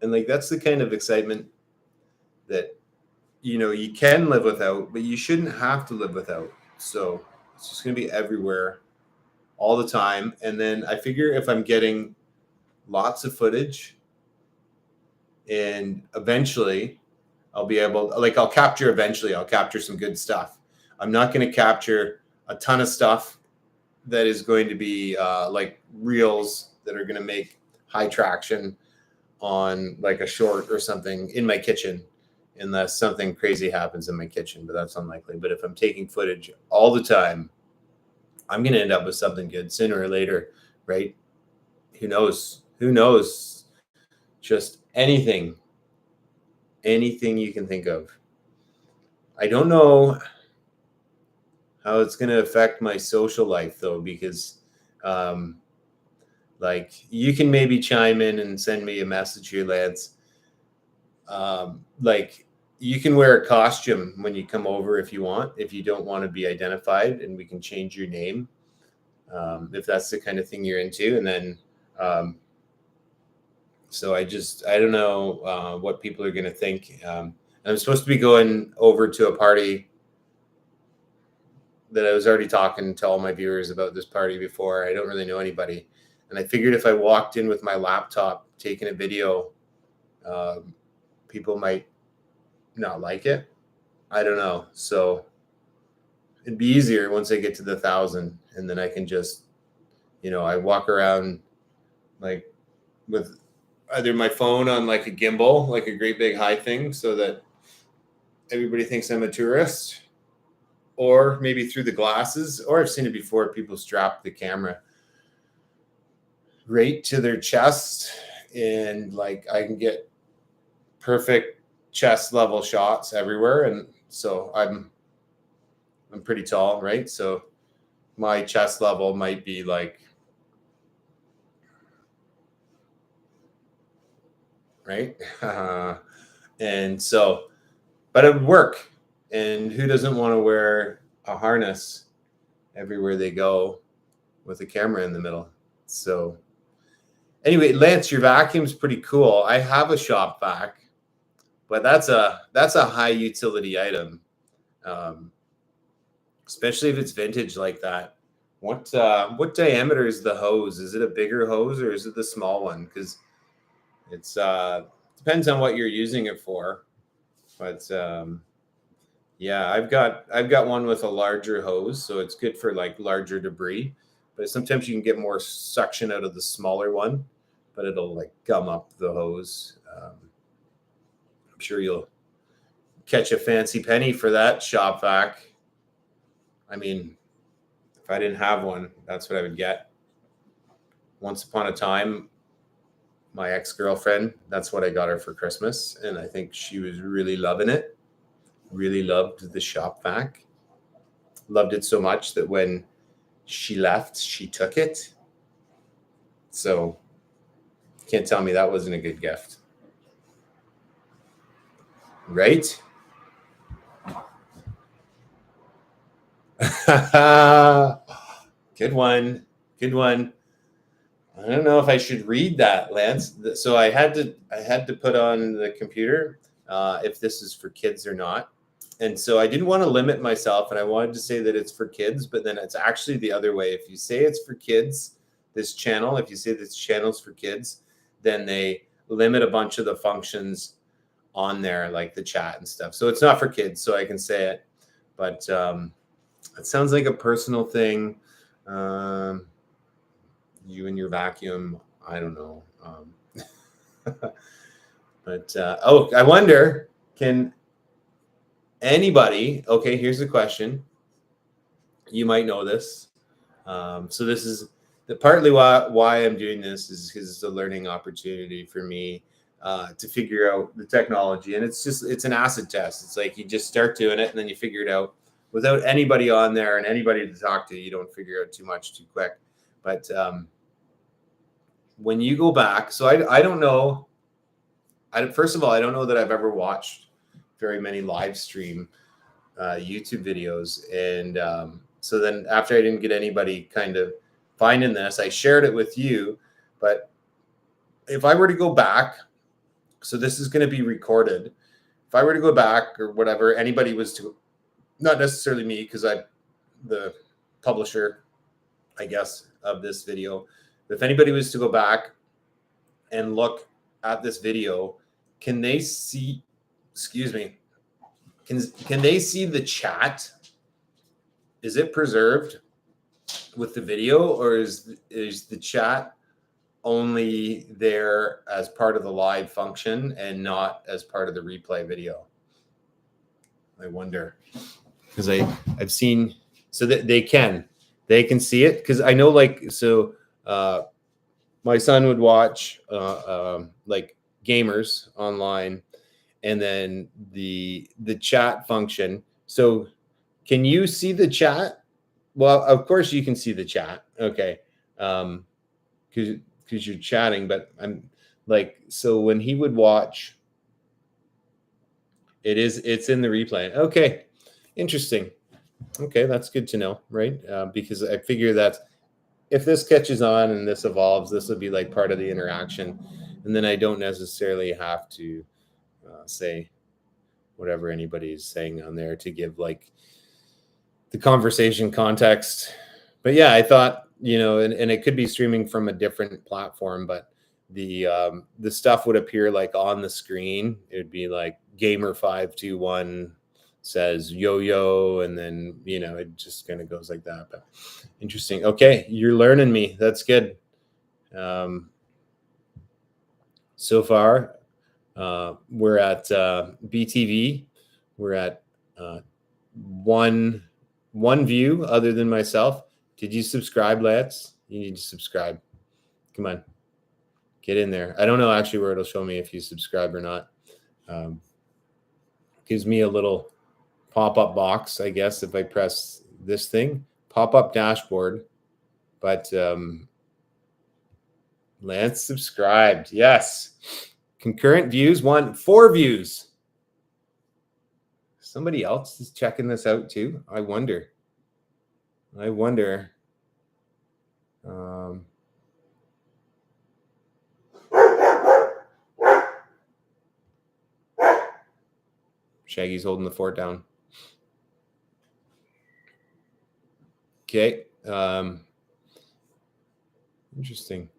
And like, that's the kind of excitement that, you can live without, but you shouldn't have to live without. So it's just going to be everywhere all the time. And then I figure if I'm getting lots of footage and eventually I'll capture some good stuff. I'm not going to capture a ton of stuff that is going to be like reels that are going to make high traction on like a short or something in my kitchen, unless something crazy happens in my kitchen, but that's unlikely. But if I'm taking footage all the time, I'm going to end up with something good sooner or later, right? Who knows? Just anything you can think of. I don't know how it's going to affect my social life though, because like you can maybe chime in and send me a message here, Lance. Like you can wear a costume when you come over if you want, if you don't want to be identified, and we can change your name if that's the kind of thing you're into. And then so I don't know what people are going to think. I'm supposed to be going over to a party that I was already talking to all my viewers about this party before. I don't really know anybody. And I figured if I walked in with my laptop taking a video, people might not like it. I don't know. So it'd be easier once I get to the 1,000, and then I can just, I walk around like with either my phone on like a gimbal, like a great big high thing, so that everybody thinks I'm a tourist, or maybe through the glasses, or I've seen it before. People strap the camera right to their chest, and like I can get perfect chest level shots everywhere. And so I'm pretty tall, right? So my chest level might be like, right? And so, but it would work. And who doesn't want to wear a harness everywhere they go? with a camera in the middle. So anyway, Lance, your vacuum's pretty cool. I have a shop vac, but that's a high utility item, especially if it's vintage like that. What diameter is the hose? Is it a bigger hose or is it the small one? Because it's depends on what you're using it for. But yeah, I've got one with a larger hose, so it's good for like larger debris. But sometimes you can get more suction out of the smaller one, but it'll like gum up the hose. I'm sure you'll catch a fancy penny for that shop vac. I mean, if I didn't have one, that's what I would get. Once upon a time, my ex-girlfriend, that's what I got her for Christmas, and I think she was really loving it. Really loved the shop vac. Loved it so much that when she left, she took it. So can't tell me that wasn't a good gift. Right? Good one. Good one. I don't know if I should read that, Lance. So I had to put on the computer if this is for kids or not. And so I didn't want to limit myself, and I wanted to say that it's for kids, but then it's actually the other way. If you say it's for kids, this channel, if you say this channel's for kids, then they limit a bunch of the functions on there, like the chat and stuff. So it's not for kids, so I can say it. But it sounds like a personal thing. You and your vacuum, I don't know. But I wonder, can anybody, okay, here's the question. You might know this. So this is partly why I'm doing this is because it's a learning opportunity for me to figure out the technology. And it's an acid test. It's like you just start doing it and then you figure it out without anybody on there and anybody to talk to. You don't figure out too much too quick. But when you go back, so I don't know. First of all, I don't know that I've ever watched very many live stream YouTube videos. And so then after I didn't get anybody kind of finding this, I shared it with you. But if I were to go back, so this is going to be recorded. If I were to go back or whatever, anybody was to, not necessarily me, because I'm the publisher, I guess, of this video. But if anybody was to go back and look at this video, can they see, excuse me, can they see the chat? Is it preserved with the video, or is the chat only there as part of the live function and not as part of the replay video? I wonder, because I've seen so that they can see it, because I know, like, so my son would watch like gamers online, and then the chat function. So can you see the chat? Well, of course you can see the chat. Okay. Because you're chatting, but I'm like, so when he would watch, it's in the replay. Okay. Interesting. Okay. That's good to know. Right. Because I figure that if this catches on and this evolves, this will be like part of the interaction. And then I don't necessarily have to say whatever anybody's saying on there to give like the conversation context. But yeah, I thought, and it could be streaming from a different platform, but the stuff would appear like on the screen. It would be like Gamer521 says yo, and then, it just kind of goes like that. But interesting. Okay, you're learning me. That's good. So far, we're at BTV. We're at one view other than myself. Did you subscribe, Lance? You need to subscribe. Come on, get in there. I don't know actually where it'll show me if you subscribe or not. Gives me a little pop-up box, I guess, if I press this thing, pop-up dashboard. But Lance subscribed. Yes. Concurrent views, 4 views. Somebody else is checking this out too. I wonder. Shaggy's holding the fort down. Okay. Interesting.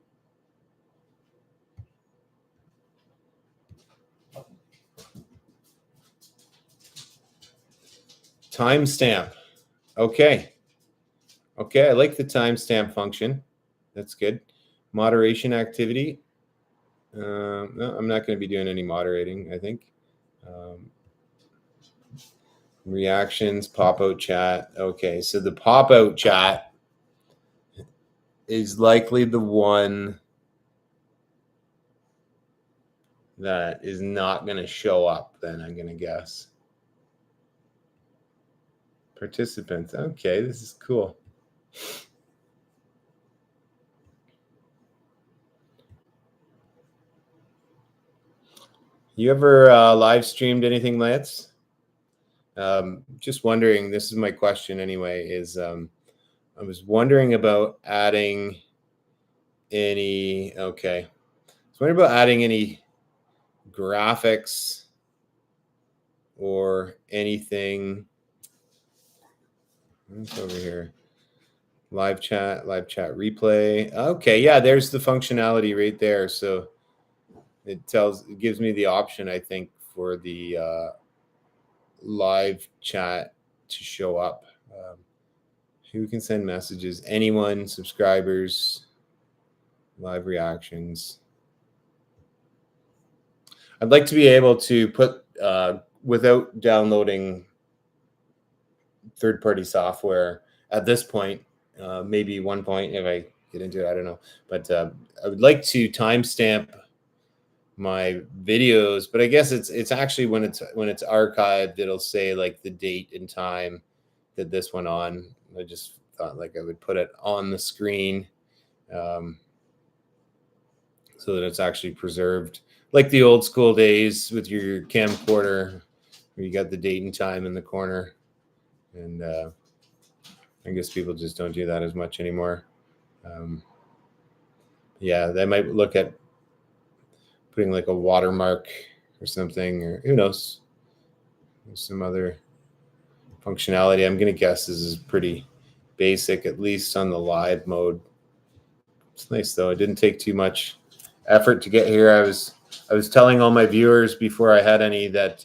Timestamp. Okay. Okay, I like the timestamp function. That's good. Moderation activity. No, I'm not going to be doing any moderating, I think. Reactions, pop-out chat. Okay, so the pop-out chat is likely the one that is not going to show up then, I'm going to guess. Participants. Okay, this is cool. You ever live streamed anything, Lance? Just wondering, this is my question anyway, is I was wondering about adding any, okay. I was wondering about adding any graphics or anything. What's over here? Live chat replay. Okay, yeah, there's the functionality right there. So it gives me the option, I think, for the live chat to show up. Who can send messages? Anyone, subscribers, live reactions. I'd like to be able to put, without downloading third-party software at this point, maybe one point if I get into it, I don't know. But I would like to timestamp my videos, but I guess it's actually when it's archived, it'll say like the date and time that this went on. I just thought like I would put it on the screen so that it's actually preserved, like the old school days with your camcorder, where you got the date and time in the corner. And I guess people just don't do that as much anymore. Yeah, they might look at putting like a watermark or something, or who knows, there's some other functionality. I'm going to guess this is pretty basic, at least on the live mode. It's nice though. It didn't take too much effort to get here. I was telling all my viewers before I had any that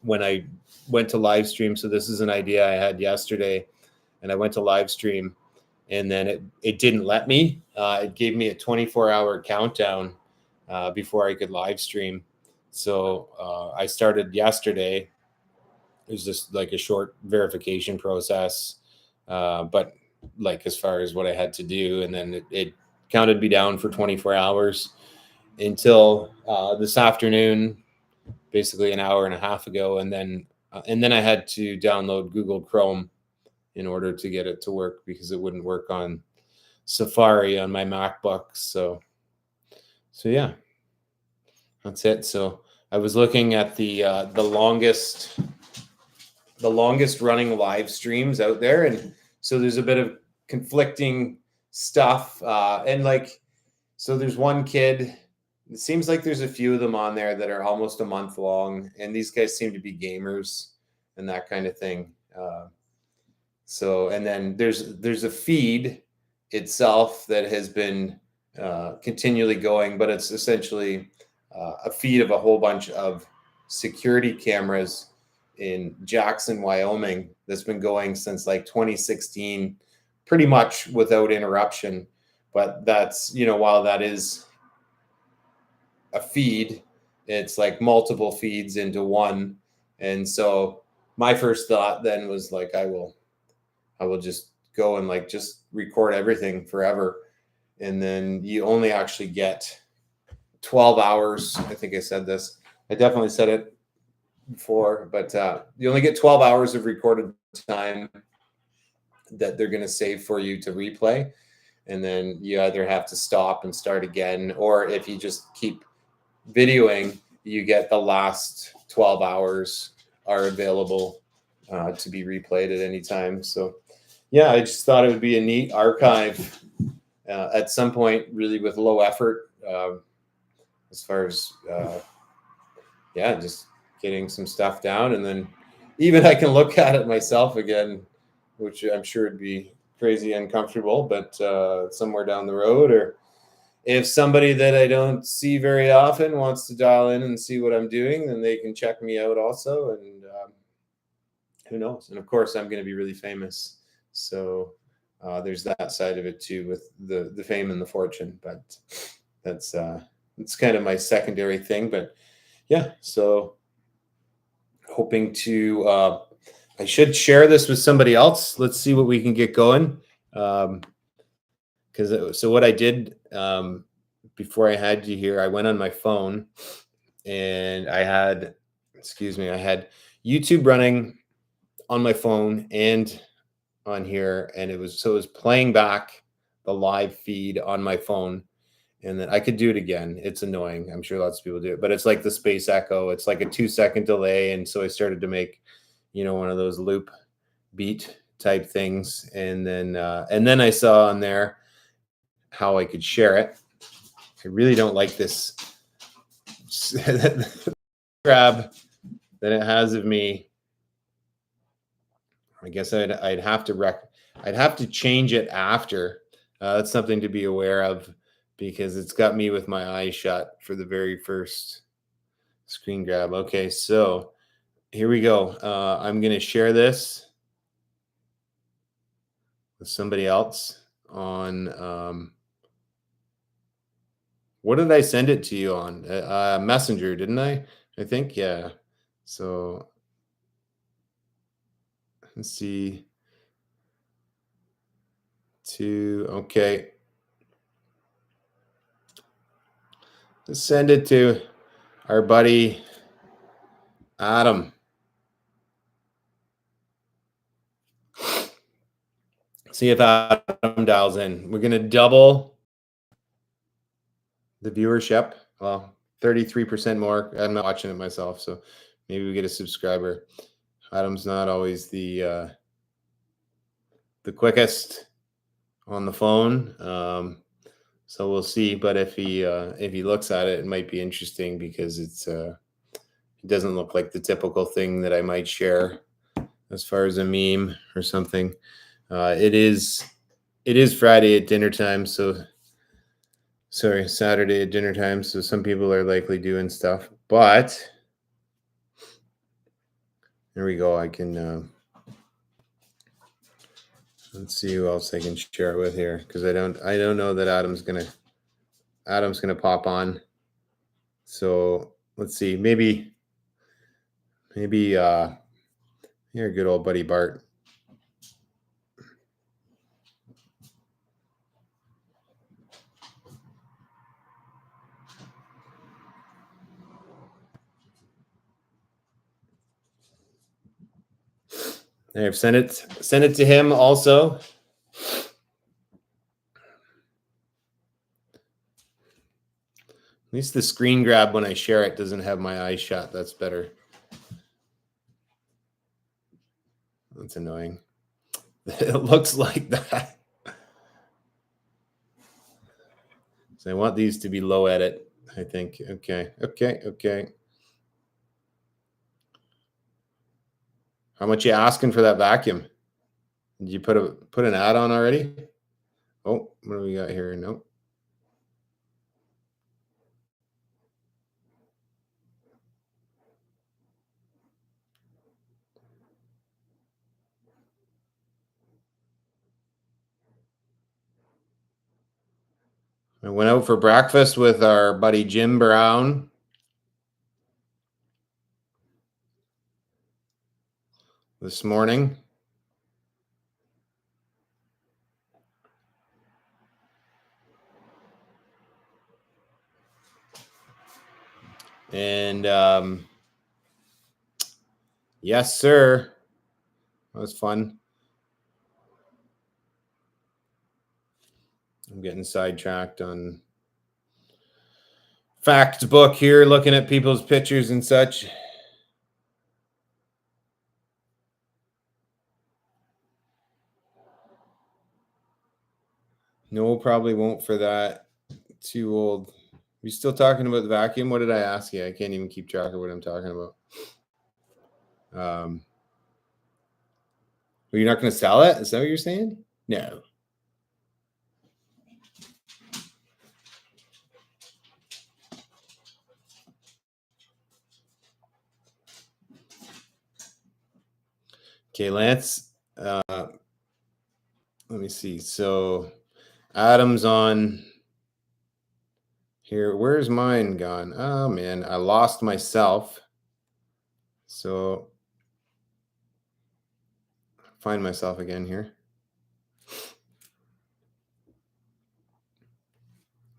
when I went to live stream, so this is an idea I had yesterday, and I went to live stream, and then it didn't let me. It gave me a 24-hour countdown before I could live stream. So I started yesterday. It was just like a short verification process, but like as far as what I had to do, and then it counted me down for 24 hours until this afternoon, basically an hour and a half ago, and then I had to download Google Chrome in order to get it to work because it wouldn't work on Safari on my MacBook. So yeah, that's it. So I was looking at the longest running live streams out there, and so there's a bit of conflicting stuff, and like, so there's one kid, it seems like there's a few of them on there that are almost a month long, and these guys seem to be gamers and that kind of thing. So, and then there's a feed itself that has been continually going, but it's essentially a feed of a whole bunch of security cameras in Jackson, Wyoming, that's been going since like 2016, pretty much without interruption. But that's, while that is a feed, it's like multiple feeds into one. And so my first thought then was like, I will just go and like just record everything forever. And then you only actually get 12 hours. I think I said this. I definitely said it before, but you only get 12 hours of recorded time that they're going to save for you to replay. And then you either have to stop and start again, or if you just keep videoing, you get the last 12 hours are available to be replayed at any time. So yeah, I just thought it would be a neat archive at some point, really with low effort, as far as yeah, just getting some stuff down, and then even I can look at it myself again, which I'm sure would be crazy uncomfortable, but somewhere down the road, or if somebody that I don't see very often wants to dial in and see what I'm doing, then they can check me out also, and who knows? And of course, I'm going to be really famous, so there's that side of it too, with the fame and the fortune. But that's it's kind of my secondary thing. But yeah, so hoping to I should share this with somebody else. Let's see what we can get going. Because so what I did before I had you here, I went on my phone and I had, excuse me, I had YouTube running on my phone and on here, and it was playing back the live feed on my phone, and then I could do it again. It's annoying. I'm sure lots of people do it, but it's like the space echo. It's like a 2-second delay, and so I started to make, one of those loop beat type things, and then I saw on there how I could share it. I really don't like this grab that it has of me. I guess I'd have to change it after. That's something to be aware of, because it's got me with my eyes shut for the very first screen grab. Okay, so here we go. I'm going to share this with somebody else on what did I send it to you on? Messenger, didn't I? I think, yeah. So let's see. Okay. Let's send it to our buddy Adam. See if Adam dials in. We're going to double the viewership. Well, 33% more. I'm not watching it myself, so maybe we get a subscriber. Adam's not always the quickest on the phone, so we'll see. But if he looks at it, it might be interesting, because it doesn't look like the typical thing that I might share as far as a meme or something. It is Friday at dinner time, so sorry, Saturday at dinner time. So some people are likely doing stuff, but there we go. I can, let's see who else I can share it with here. Cause I don't know that Adam's going to pop on. So let's see, maybe, here, good old buddy Bart. I've sent it to him also. At least the screen grab when I share it doesn't have my eyes shut. That's better. That's annoying. It looks like that. So I want these to be low edit, I think. Okay. How much you asking for that vacuum? Did you put an ad on already? Oh, what do we got here? Nope. I went out for breakfast with our buddy Jim Brown. This morning. And yes, sir. That was fun. I'm getting sidetracked on fact book here, looking at people's pictures and such. No, probably won't for that. Too old. We still talking about the vacuum? What did I ask you? I can't even keep track of what I'm talking about. You're not going to sell it? Is that what you're saying? No. Okay, Lance. Let me see. So Adam's on here. Where's mine gone? Oh man, I lost myself. So find myself again here.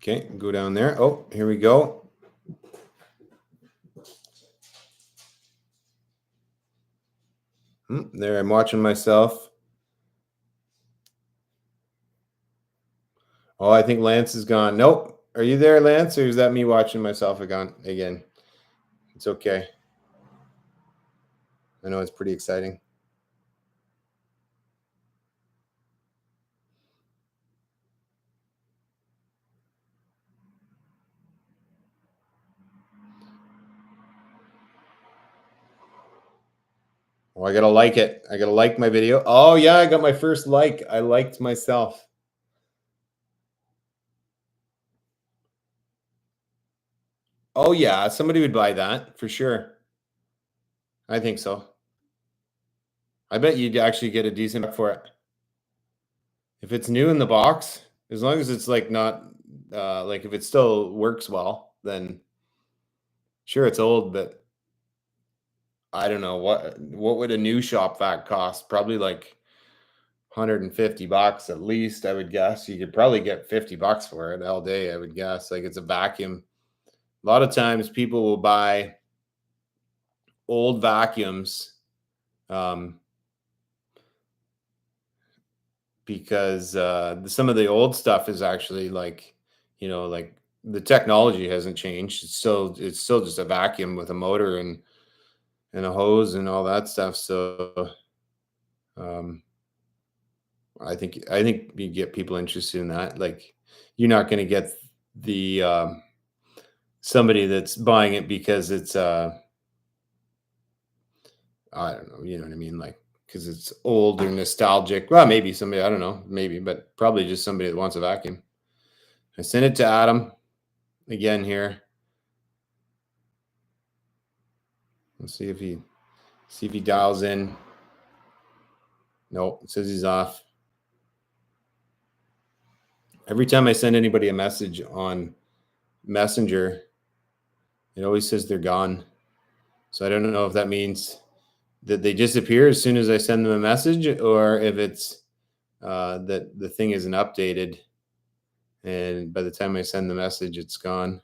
Okay, go down there. Oh, here we go. There, I'm watching myself. Oh, I think Lance is gone. Nope. Are you there, Lance, or is that me watching myself again? It's okay. I know it's pretty exciting. Oh, I gotta like it. I gotta like my video. Oh yeah, I got my first like. I liked myself. Oh yeah, somebody would buy that for sure. I think so. I bet you'd actually get a decent buck for it. If it's new in the box, as long as it's like not like if it still works well, then sure it's old, but I don't know what would a new shop vac cost? Probably like $150 at least, I would guess. You could probably get $50 for it all day, I would guess. Like it's a vacuum. A lot of times people will buy old vacuums because some of the old stuff is actually like, like the technology hasn't changed. It's still just a vacuum with a motor and a hose and all that stuff. So um, I think you get people interested in that. Like you're not going to get the somebody that's buying it because it's I don't know, you know what I mean? Like, because it's old or nostalgic. Well, maybe somebody, I don't know, maybe, but probably just somebody that wants a vacuum. I sent it to Adam again here. Let's see if he dials in. No, it says he's off. Every time I send anybody a message on Messenger, it always says they're gone. So I don't know if that means that they disappear as soon as I send them a message, or if it's that the thing isn't updated, and by the time I send the message, it's gone.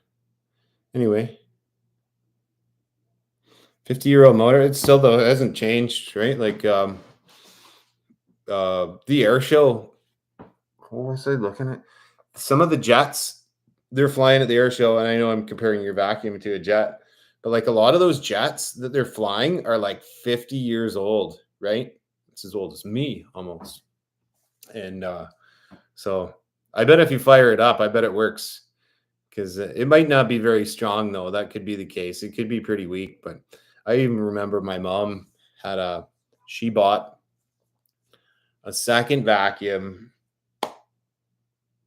Anyway, 50-year-old motor. It still though hasn't changed, right? Like the air show. What was I looking at? Some of the jets they're flying at the air show, and I know I'm comparing your vacuum to a jet, but like a lot of those jets that they're flying are like 50 years old, right? It's as old as me almost. And so I bet if you fire it up, I bet it works because it might not be very strong though. That could be the case. It could be pretty weak, but I even remember my mom she bought a second vacuum.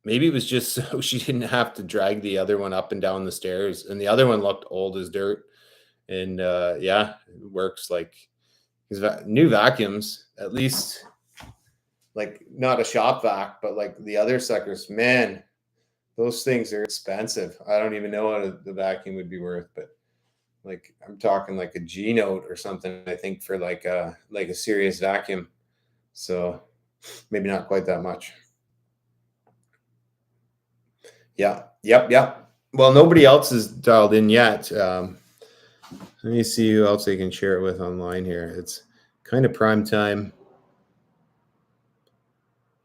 Maybe it was just so she didn't have to drag the other one up and down the stairs, and the other one looked old as dirt. And yeah, it works like because new vacuums, at least like not a shop vac, but like the other suckers, man, those things are expensive. I don't even know what the vacuum would be worth, but like I'm talking like a G note or something. I think for like a serious vacuum. So maybe not quite that much. Yeah. Yep. Well, nobody else is dialed in yet. Let me see who else I can share it with online here. It's kind of prime time.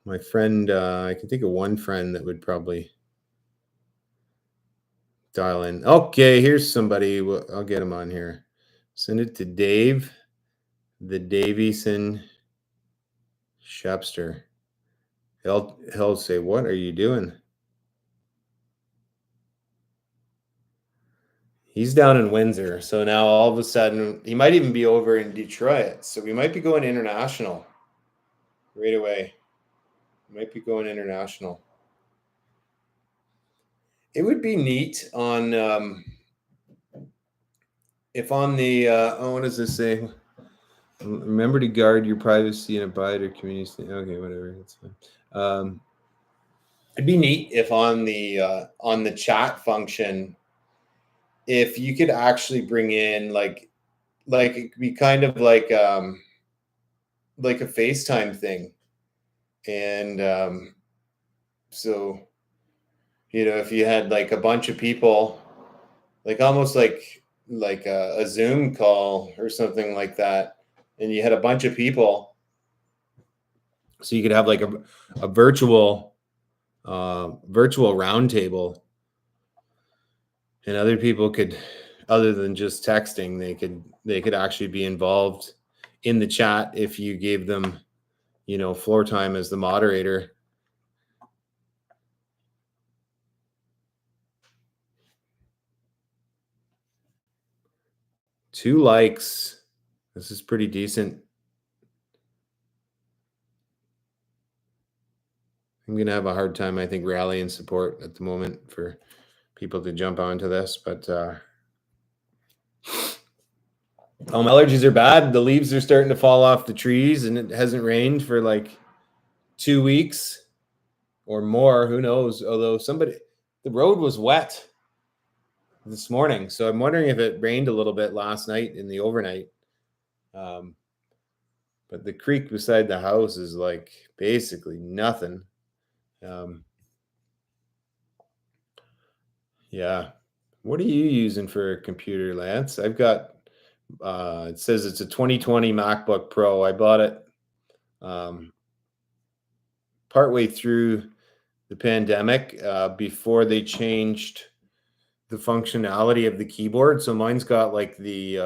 My friend, I can think of one friend that would probably dial in. Okay, here's somebody. I'll get him on here. Send it to Dave, the Davison Shepster. He'll say, "What are you doing?" He's down in Windsor, so now all of a sudden he might even be over in Detroit. So we might be going international right away. Might be going international. It would be neat on if on the what does this say? Remember to guard your privacy and abide your community. Okay, whatever. It's fine. It'd be neat if on the chat function, if you could actually bring in like it could be kind of like a FaceTime thing, and so if you had like a bunch of people, like almost like a Zoom call or something like that, and you had a bunch of people, so you could have like a virtual roundtable, and other people could, other than just texting, they could actually be involved in the chat if you gave them, floor time as the moderator. Two likes. This is pretty decent. I'm going to have a hard time, I think, rallying support at the moment for people to jump onto this, but allergies are bad. The leaves are starting to fall off the trees, and it hasn't rained for like 2 weeks or more. Who knows? Although the road was wet this morning, so I'm wondering if it rained a little bit last night in the overnight. But the creek beside the house is like basically nothing. Yeah. What are you using for a computer, Lance? I've got, it says it's a 2020 MacBook Pro. I bought it partway through the pandemic, before they changed the functionality of the keyboard. So mine's got like the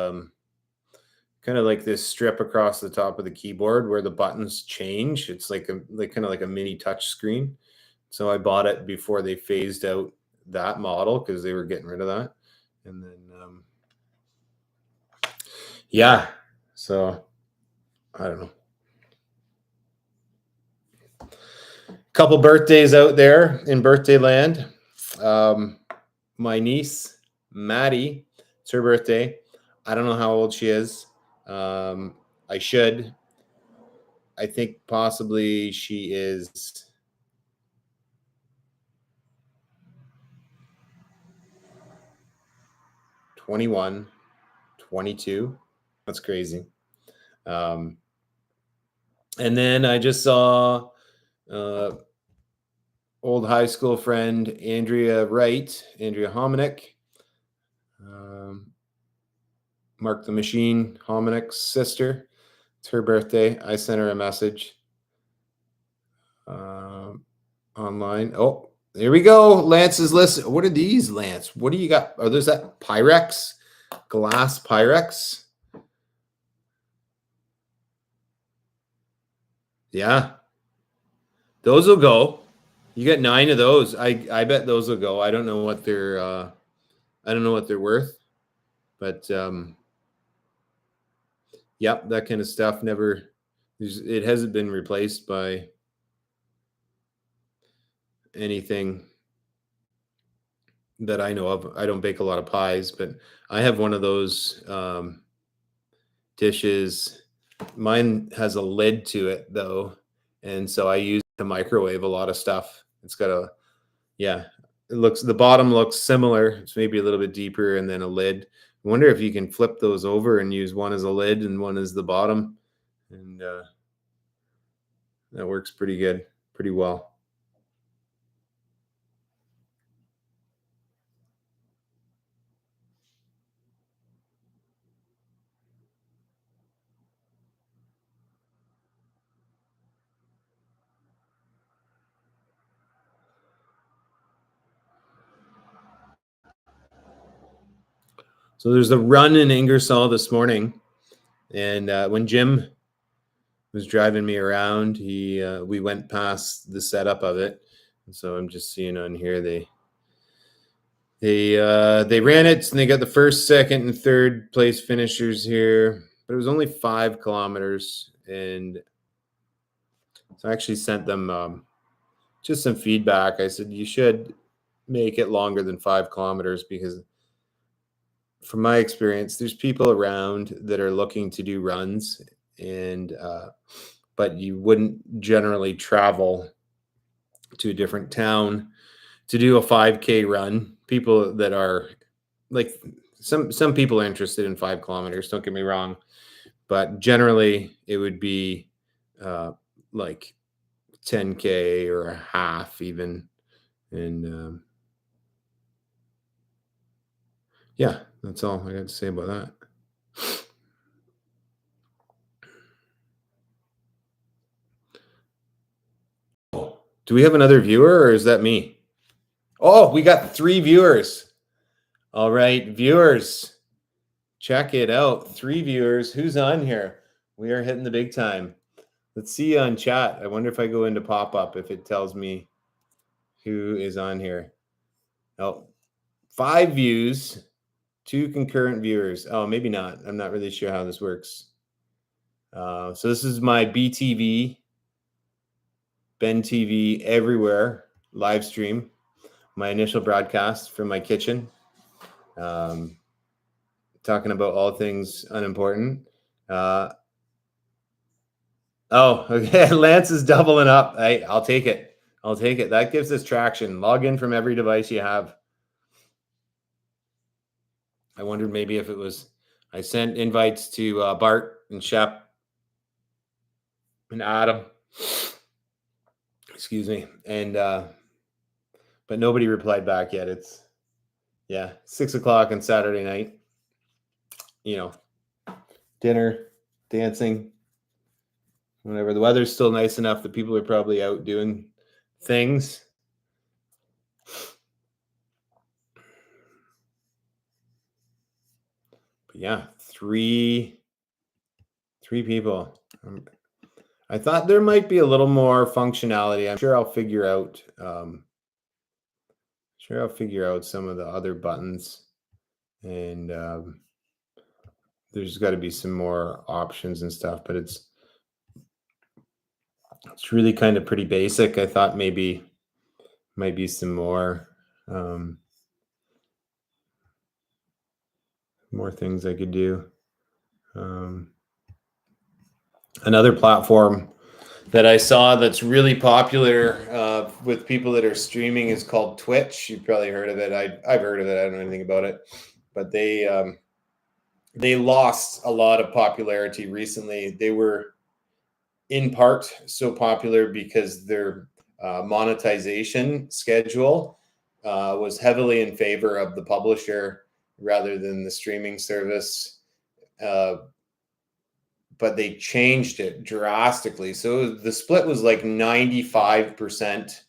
kind of like this strip across the top of the keyboard where the buttons change. It's like kind of like a mini touch screen. So I bought it before they phased out that model because they were getting rid of that. And then yeah, so I don't know. Couple birthdays out there in birthday land. My niece Maddie, it's her birthday. I don't know how old she is. I should. I think possibly she is 21, 22. That's crazy. And then I just saw old high school friend Andrea Hominick, Mark the Machine Hominick's sister. It's her birthday. I sent her a message online. Oh, there we go. Lance's list. What are these, Lance? What do you got? Are those that Pyrex? Glass Pyrex? Yeah. Those will go. You get 9 of those. I bet those will go. I don't know what they're worth, but yep, that kind of stuff it hasn't been replaced by anything that I know of. I don't bake a lot of pies, but I have one of those dishes. Mine has a lid to it though, and so I use it to microwave a lot of stuff. It's got the bottom looks similar. It's maybe a little bit deeper, and then a lid. I wonder if you can flip those over and use one as a lid and one as the bottom, and that works pretty well. So there's a run in Ingersoll this morning, and when Jim was driving me around. We went past the setup of it, and so I'm just seeing on here they ran it and they got the first, second, and third place finishers here, but it was only 5 kilometers, and so I actually sent them just some feedback. I said you should make it longer than 5 kilometers because, from my experience, there's people around that are looking to do runs, and but you wouldn't generally travel to a different town to do a 5K run. People that are like some people are interested in 5 kilometers. Don't get me wrong, but generally it would be like 10K or a half even, and yeah, that's all I got to say about that. Do we have another viewer, or is that me? Oh, we got 3 viewers. All right, viewers, check it out. 3 viewers. Who's on here? We are hitting the big time. Let's see on chat. I wonder if I go into pop-up if it tells me who is on here. Oh, 5 views, 2 concurrent viewers. Oh, maybe not. I'm not really sure how this works. So this is my BTV, Ben TV everywhere live stream. My initial broadcast from my kitchen, talking about all things unimportant. Oh, okay. Lance is doubling up. I'll take it. I'll take it. That gives us traction. Log in from every device you have. I wondered maybe if it was, I sent invites to Bart and Shep and Adam. Excuse me. And, but nobody replied back yet. It's, 6 o'clock on Saturday night. Dinner, dancing, whatever. The weather's still nice enough that people are probably out doing things. But yeah, three people. I thought there might be a little more functionality. I'm sure I'll figure out. Some of the other buttons, and there's got to be some more options and stuff. But it's really kind of pretty basic. I thought maybe might be some more things I could do. Another platform that I saw that's really popular with people that are streaming is called Twitch. You've probably heard of it. I've heard of it. I don't know anything about it, but they lost a lot of popularity recently. They were in part so popular because their monetization schedule was heavily in favor of the publisher rather than the streaming service. But they changed it drastically. So the split was like 95%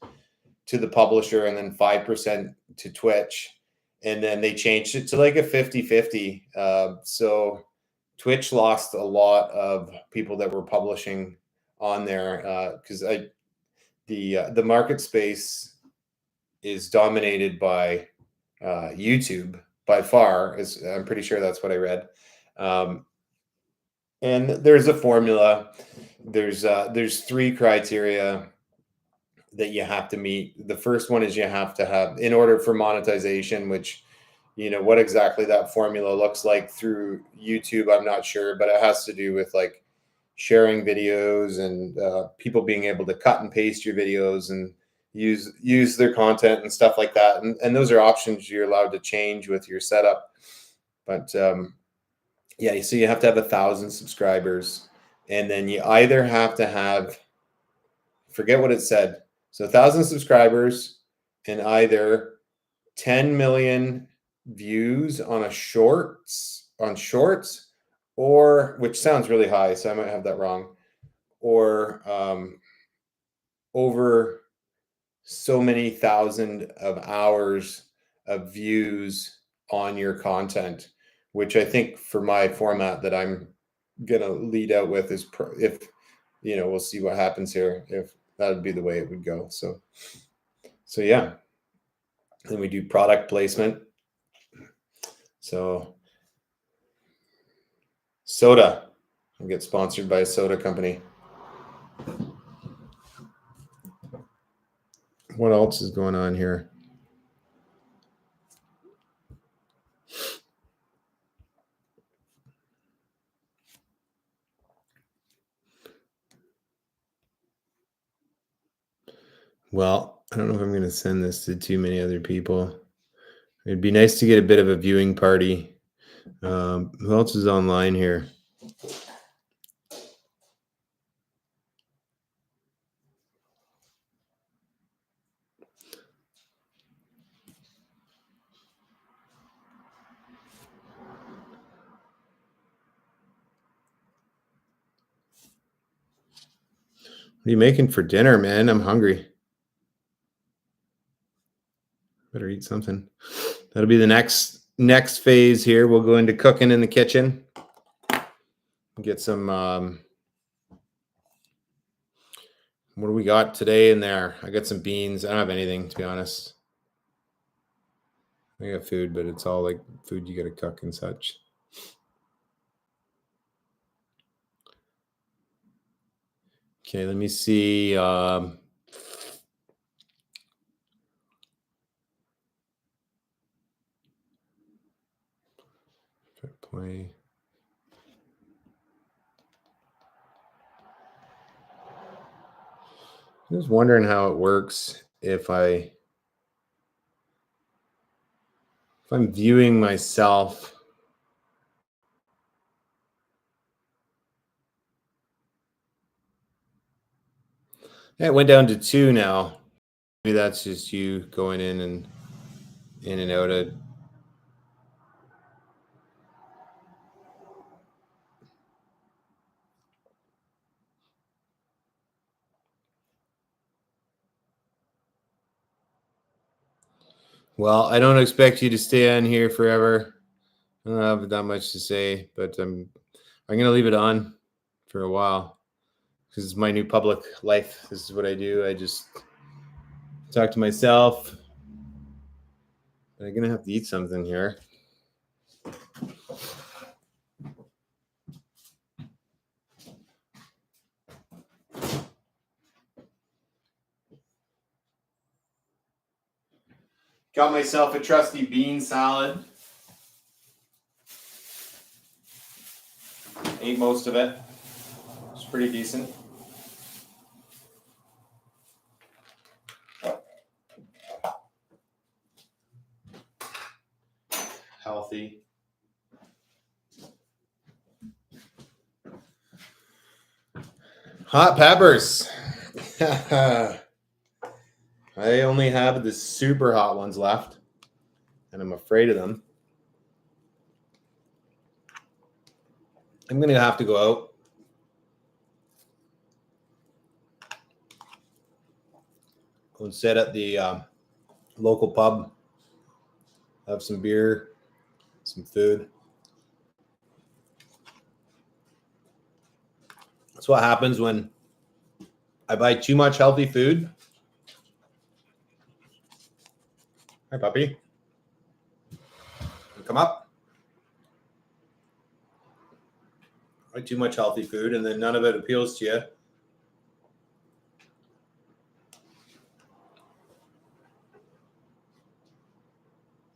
to the publisher and then 5% to Twitch. And then they changed it to like a 50-50. So Twitch lost a lot of people that were publishing on there because the market space is dominated by YouTube by far. I'm pretty sure that's what I read. And there's a formula. There's 3 criteria that you have to meet. The first one is you have to have, in order for monetization, which, what exactly that formula looks like through YouTube, I'm not sure, but it has to do with like sharing videos and people being able to cut and paste your videos and use their content and stuff like that. And those are options you're allowed to change with your setup. But yeah, so you have to have 1,000 subscribers, and then you either have to have, forget what it said. So 1,000 subscribers and either 10 million views on shorts, or, which sounds really high, so I might have that wrong, or over so many thousand of hours of views on your content, which I think for my format that I'm going to lead out with is if we'll see what happens here, if that would be the way it would go. So yeah. Then we do product placement. So soda. I'll get sponsored by a soda company. What else is going on here? Well, I don't know if I'm going to send this to too many other people. It'd be nice to get a bit of a viewing party. Who else is online here? What are you making for dinner, man? I'm hungry. Better eat something. That'll be the next phase here. We'll go into cooking in the kitchen. Get some. What do we got today in there? I got some beans. I don't have anything, to be honest. I got food, but it's all like food you got to cook and such. Okay, let me see. Play. I was wondering how it works if I'm viewing myself. It went down to 2 now. Maybe that's just you going in and out of. Well, I don't expect you to stay on here forever. I don't have that much to say, but I'm gonna leave it on for a while because it's my new public life. This is what I do. I just talk to myself. I'm gonna have to eat something here. Got myself a trusty bean salad. Ate most of it. It's pretty decent. Healthy. Hot peppers. I only have the super hot ones left, and I'm afraid of them. I'm going to have to go out. Go and sit at the local pub, have some beer, some food. That's what happens when I buy too much healthy food. Hi, puppy. Come up. Buy too much healthy food, and then none of it appeals to you.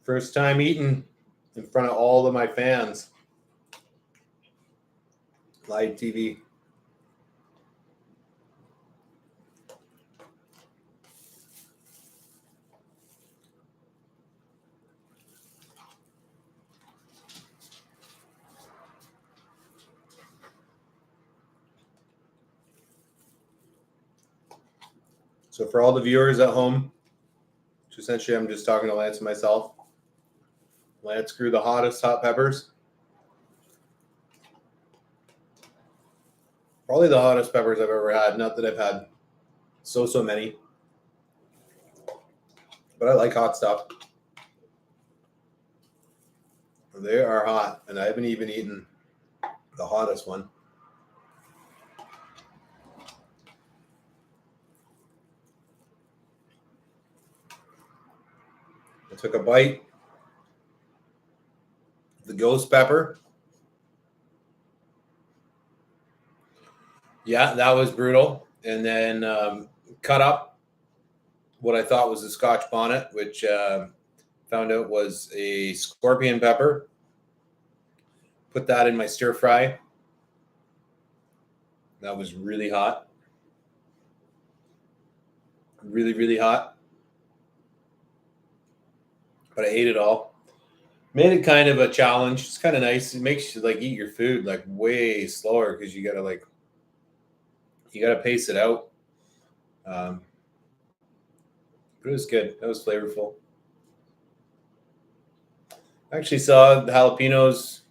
First time eating in front of all of my fans. Live TV. So for all the viewers at home, which essentially I'm just talking to Lance and myself, Lance grew the hottest hot peppers. Probably the hottest peppers I've ever had. Not that I've had so many. But I like hot stuff. They are hot, and I haven't even eaten the hottest one. I took a bite of the ghost pepper. Yeah, that was brutal. And then cut up what I thought was a Scotch bonnet, which found out was a scorpion pepper. Put that in my stir fry. That was really hot. Really, really hot. But I ate it all. Made it kind of a challenge. It's kind of nice. It makes you like eat your food like way slower because you gotta pace it out. But it was good. That was flavorful. I actually saw the jalapenos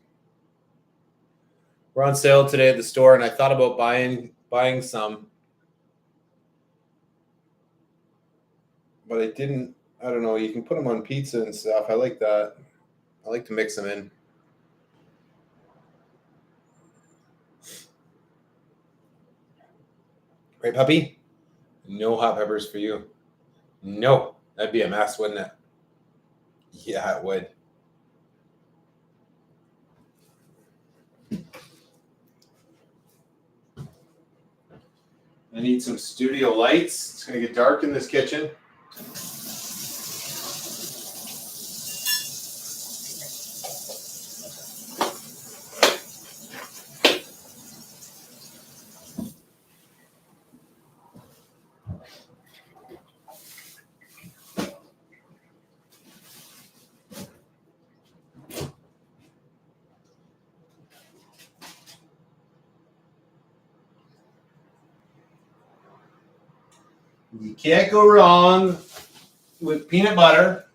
were on sale today at the store, and I thought about buying some, but I didn't. I don't know. You can put them on pizza and stuff. I like that. I like to mix them in. Right, puppy? No hot peppers for you. No, that'd be a mess, wouldn't it? Yeah, it would. I need some studio lights. It's going to get dark in this kitchen. You can't go wrong with peanut butter.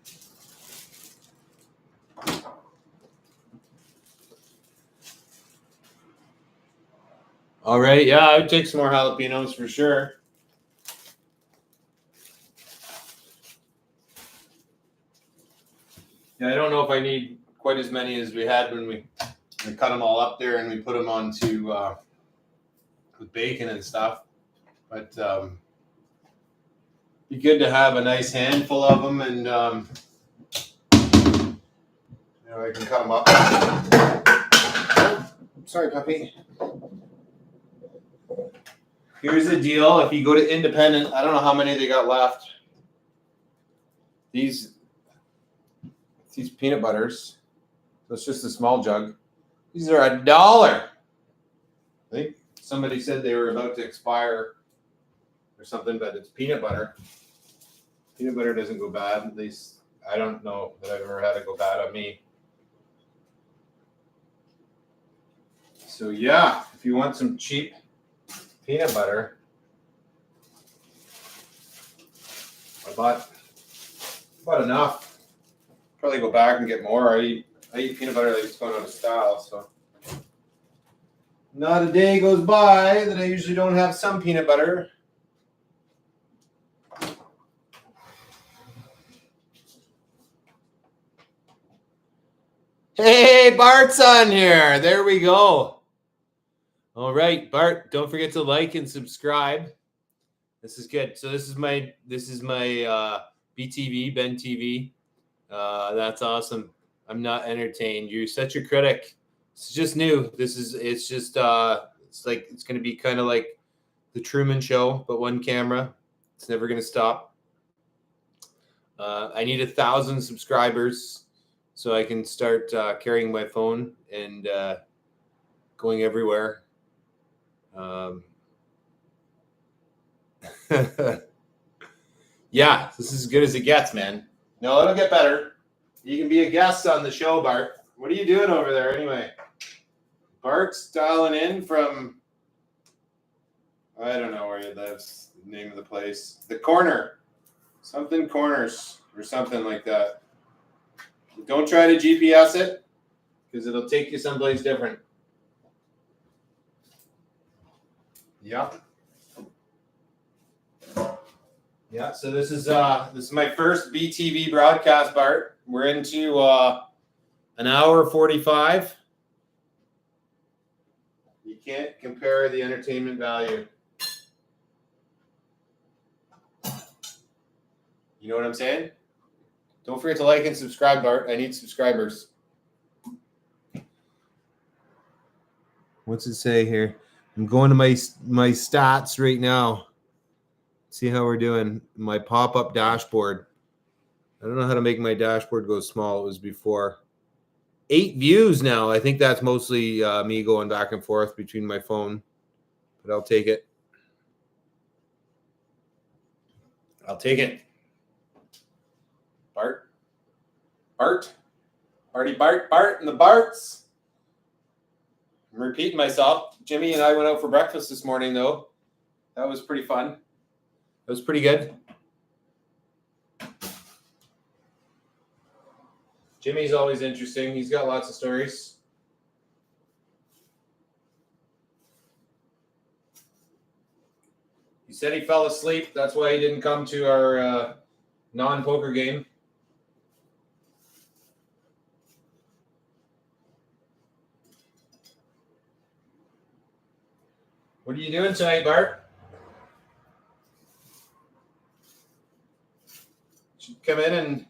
All right, yeah, I would take some more jalapenos for sure. Yeah, I don't know if I need quite as many as we had when we cut them all up there and we put them onto with bacon and stuff. But be good to have a nice handful of them, and I can cut them up. Sorry, puppy. Here's the deal. If you go to Independent, I don't know how many they got left. These peanut butters. So it's just a small jug. These are $1. I think somebody said they were about to expire or something, but it's peanut butter. Peanut butter doesn't go bad. At least I don't know that I've ever had it go bad on me. So yeah, if you want some cheap peanut butter, I bought enough. Probably go back and get more. I eat peanut butter like it's going out of style, so not a day goes by that I usually don't have some peanut butter. Hey, Bart's on here. There we go. All right, Bart, don't forget to like and subscribe. This is good. So this is my BTV, Ben TV. That's awesome. I'm not entertained. You're such a critic. It's just new. It's going to be kind of like the Truman Show, but one camera. It's never going to stop. I need 1,000 subscribers so I can start carrying my phone and going everywhere. Yeah, this is as good as it gets, man. No, it'll get better. You can be a guest on the show, Bart. What are you doing over there anyway? Bart's dialing in from, I don't know where he lives, the name of the place. The Corner. Something Corners or something like that. Don't try to GPS it because it'll take you someplace different. Yeah. Yeah, so this is my first BTV broadcast, Bart. We're into an hour 45. You can't compare the entertainment value. You know what I'm saying? Don't forget to like and subscribe, Bart. I need subscribers. What's it say here? I'm going to my stats right now. See how we're doing. My pop-up dashboard. I don't know how to make my dashboard go small. It was before. 8 views now. I think that's mostly me going back and forth between my phone, but I'll take it. I'll take it. Bart, Barty, Bart, and the Barts. I'm repeating myself. Jimmy and I went out for breakfast this morning, though. That was pretty fun. That was pretty good. Jimmy's always interesting. He's got lots of stories. He said he fell asleep. That's why he didn't come to our non-poker game. What are you doing tonight, Bart? Should come in and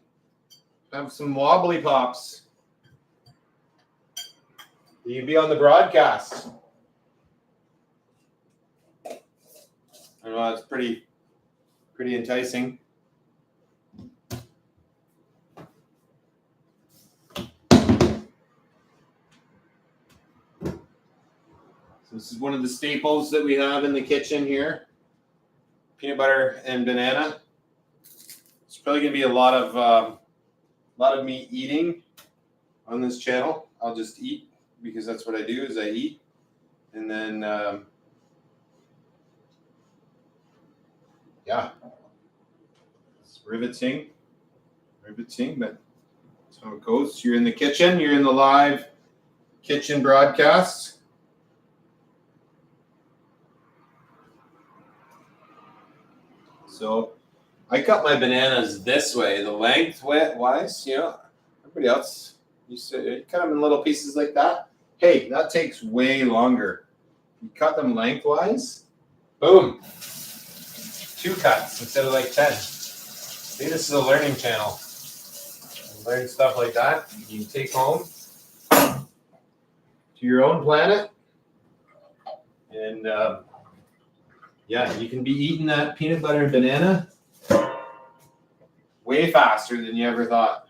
have some wobbly pops. You'd be on the broadcast. I know it's pretty enticing. So this is one of the staples that we have in the kitchen here. Peanut butter and banana. It's probably going to be a lot of me eating on this channel. I'll just eat because that's what I do is I eat. And then, yeah, it's riveting, but that's how it goes. You're in the kitchen. You're in the live kitchen broadcast. So I cut my bananas this way, the length wise, you know, everybody else, you cut them in little pieces like that. Hey, that takes way longer. You cut them lengthwise, boom, 2 cuts instead of like 10. See, this is a learning channel. Learn stuff like that you can take home to your own planet. And yeah, you can be eating that peanut butter and banana way faster than you ever thought.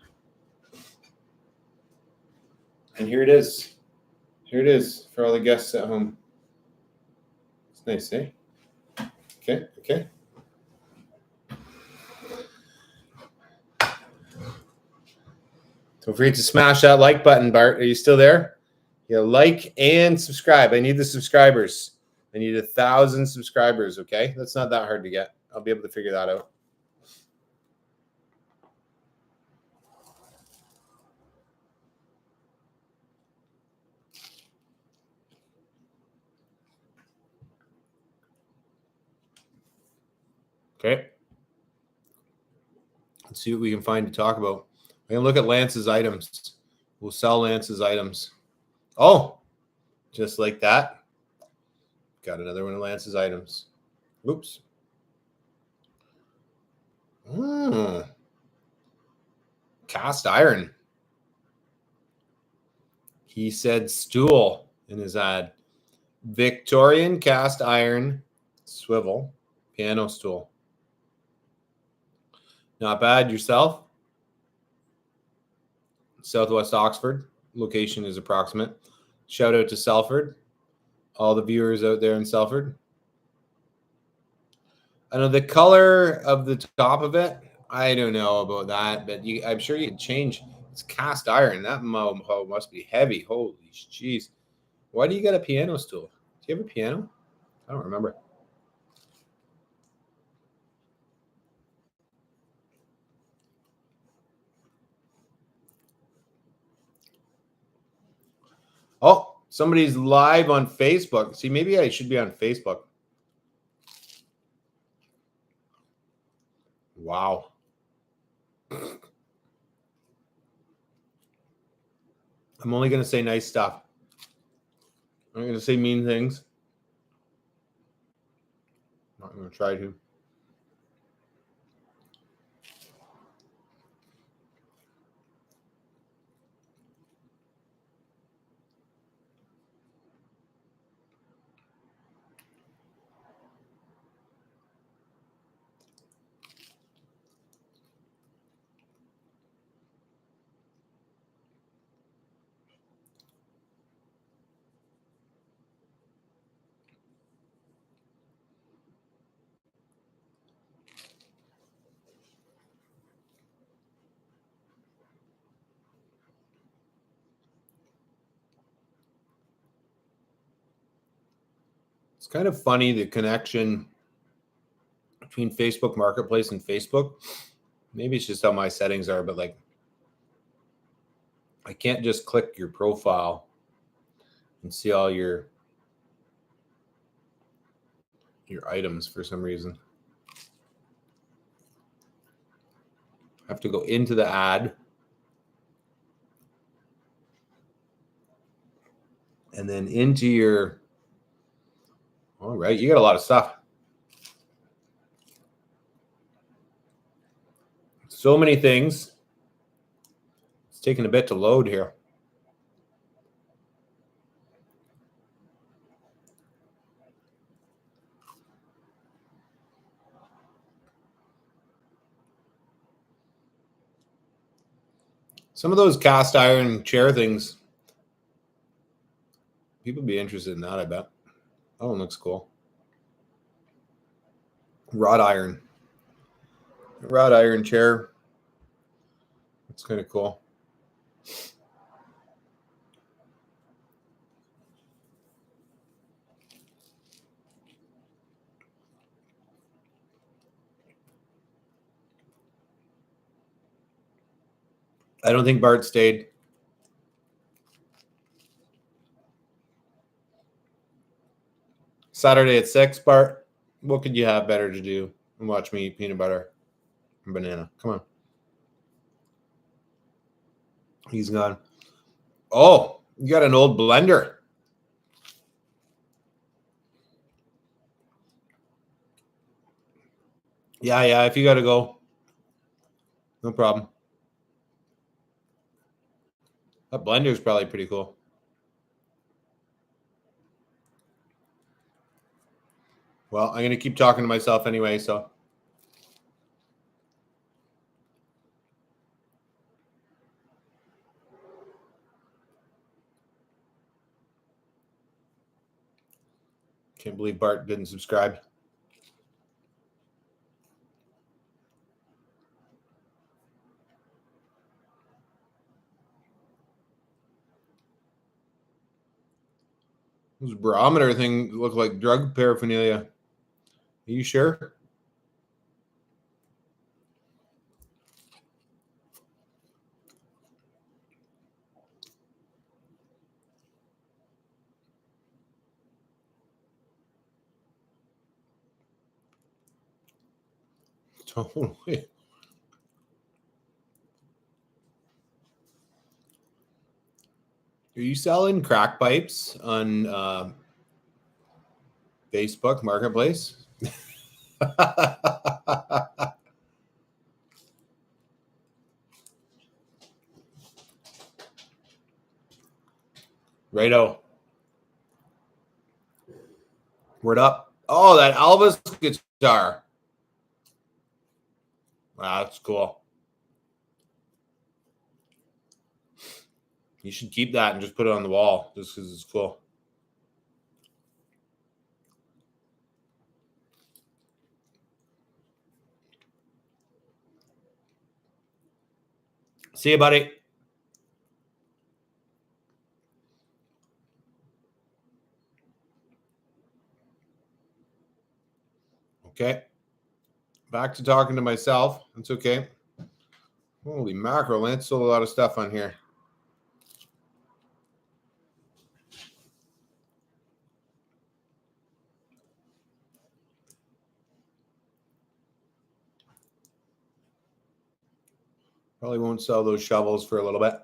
And here it is. Here it is for all the guests at home. It's nice, eh? Okay. Don't forget to smash that like button, Bart. Are you still there? Yeah, like and subscribe. I need the subscribers. I need 1,000 subscribers, okay? That's not that hard to get. I'll be able to figure that out. Okay. Let's see what we can find to talk about. We're going to look at Lance's items. We'll sell Lance's items. Oh, just like that. Got another one of Lance's items. Oops. Cast iron. He said stool in his ad. Victorian cast iron swivel piano stool. Not bad. Yourself? Southwest Oxford. Location is approximate. Shout out to Salford. All the viewers out there in Salford. I know the color of the top of it. I don't know about that, but I'm sure you can change. It's cast iron. That must be heavy. Holy jeez. Why do you got a piano stool? Do you have a piano? I don't remember. Oh, somebody's live on Facebook. See, maybe I should be on Facebook. Wow. I'm only going to say nice stuff. I'm going to say mean things. I'm not going to try to. It's kind of funny, the connection between Facebook Marketplace and Facebook. Maybe it's just how my settings are, but like I can't just click your profile and see all your items for some reason. I have to go into the ad and then into your, all right, you got a lot of stuff. So many things. It's taking a bit to load here. Some of those cast iron chair things, people be interested in that, I bet. That one looks cool. Wrought iron chair. That's kind of cool. I don't think Bart stayed. Saturday at 6, Bart. What could you have better to do than watch me eat peanut butter and banana? Come on. He's gone. Oh, you got an old blender. Yeah, if you got to go, no problem. That blender is probably pretty cool. Well, I'm going to keep talking to myself anyway, so. Can't believe Bart didn't subscribe. This barometer thing looked like drug paraphernalia. Are you sure? Totally. Are you selling crack pipes on Facebook Marketplace? Righto. Word up. Oh, that Elvis guitar. Wow, that's cool. You should keep that and just put it on the wall just because it's cool. See you, buddy. Okay. Back to talking to myself. It's okay. Holy mackerel, man. It's still a lot of stuff on here. Probably won't sell those shovels for a little bit.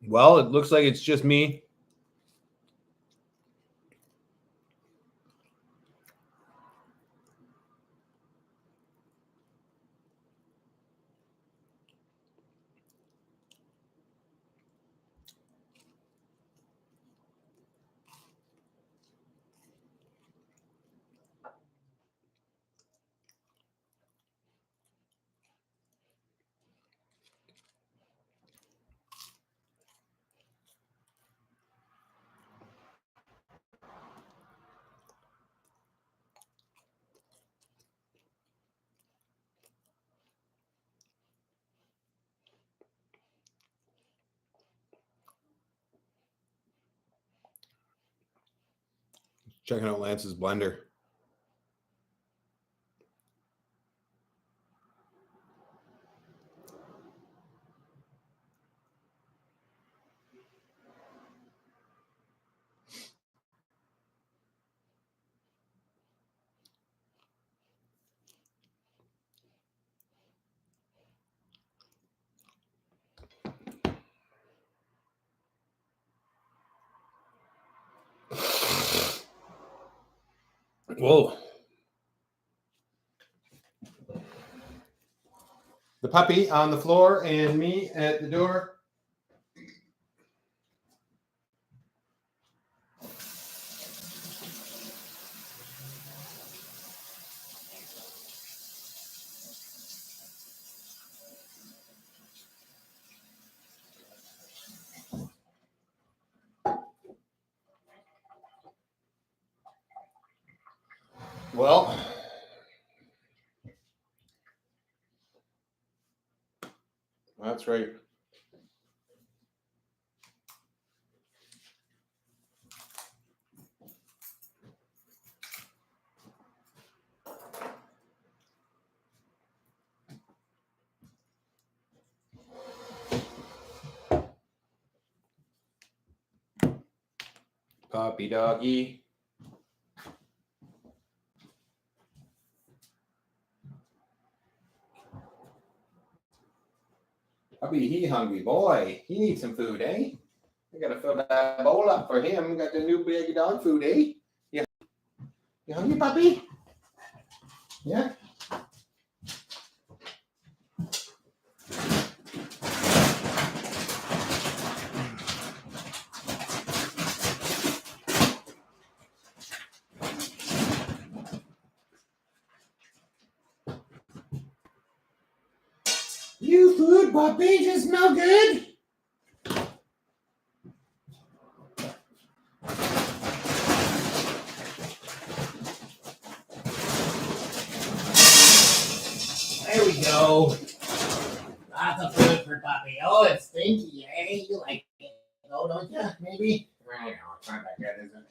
Well, it looks like it's just me. Checking out Lance's blender. Whoa. The puppy on the floor and me at the door. Well, that's right. Puppy doggy. Puppy, he hungry boy. He needs some food, eh? I gotta fill that bowl up for him. Got the new big dog food, eh? Yeah. You hungry, puppy? Yeah. You food, puppy, just smell good. There we go. Lots of food for puppy. Oh, it's stinky, eh? You like it, oh, don't you? Maybe? I know, it's not that good, is it?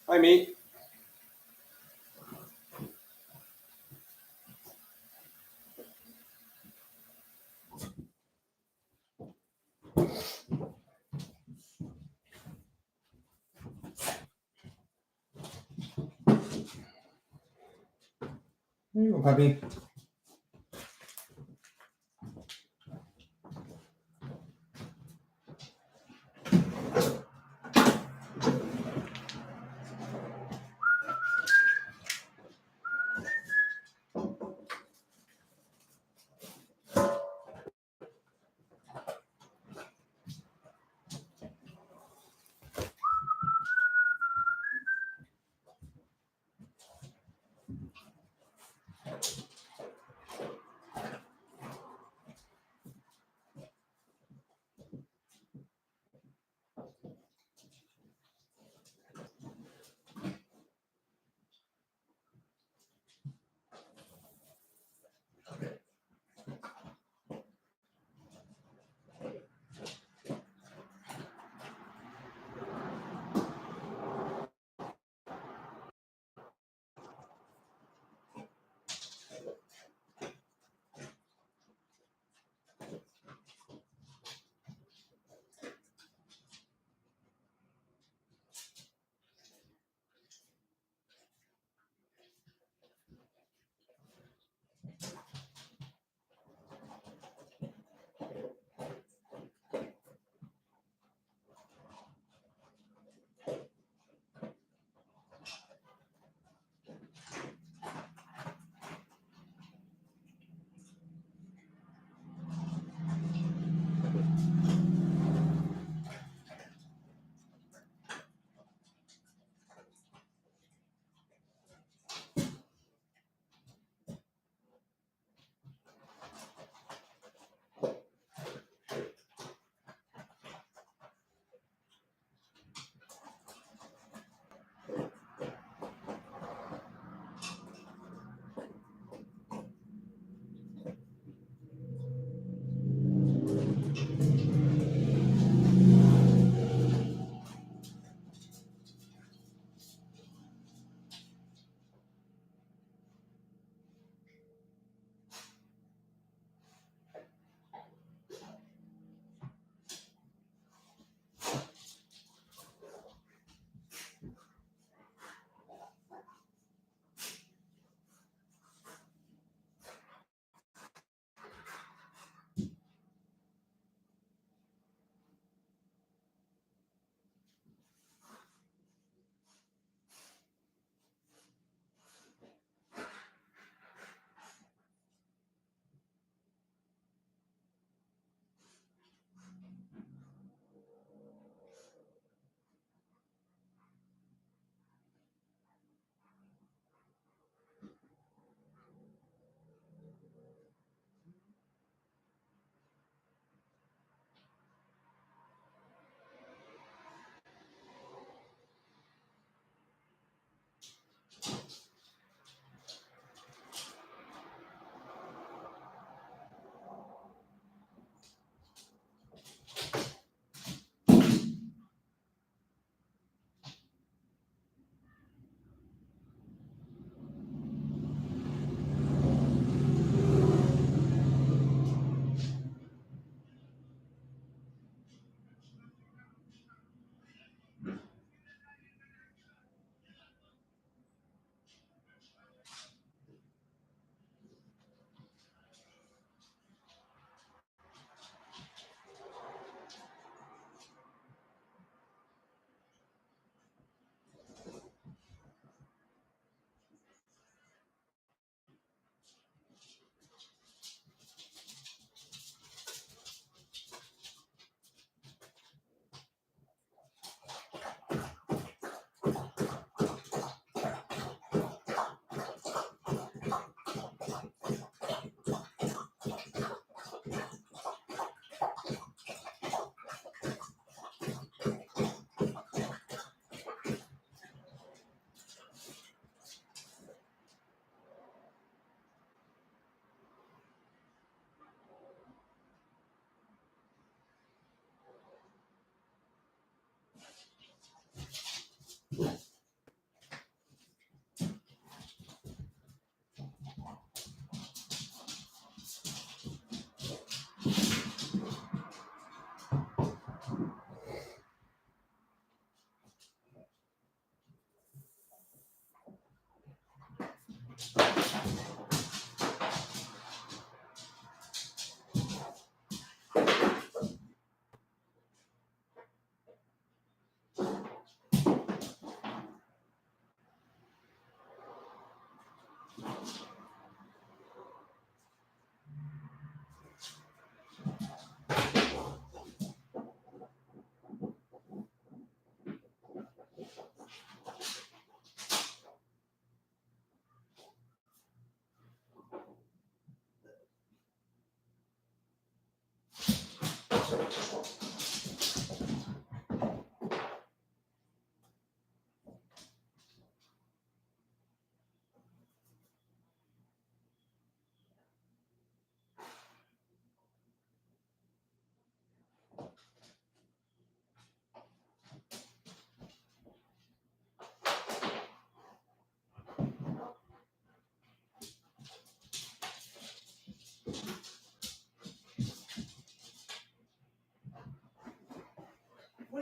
Hi, meat. There you go, puppy.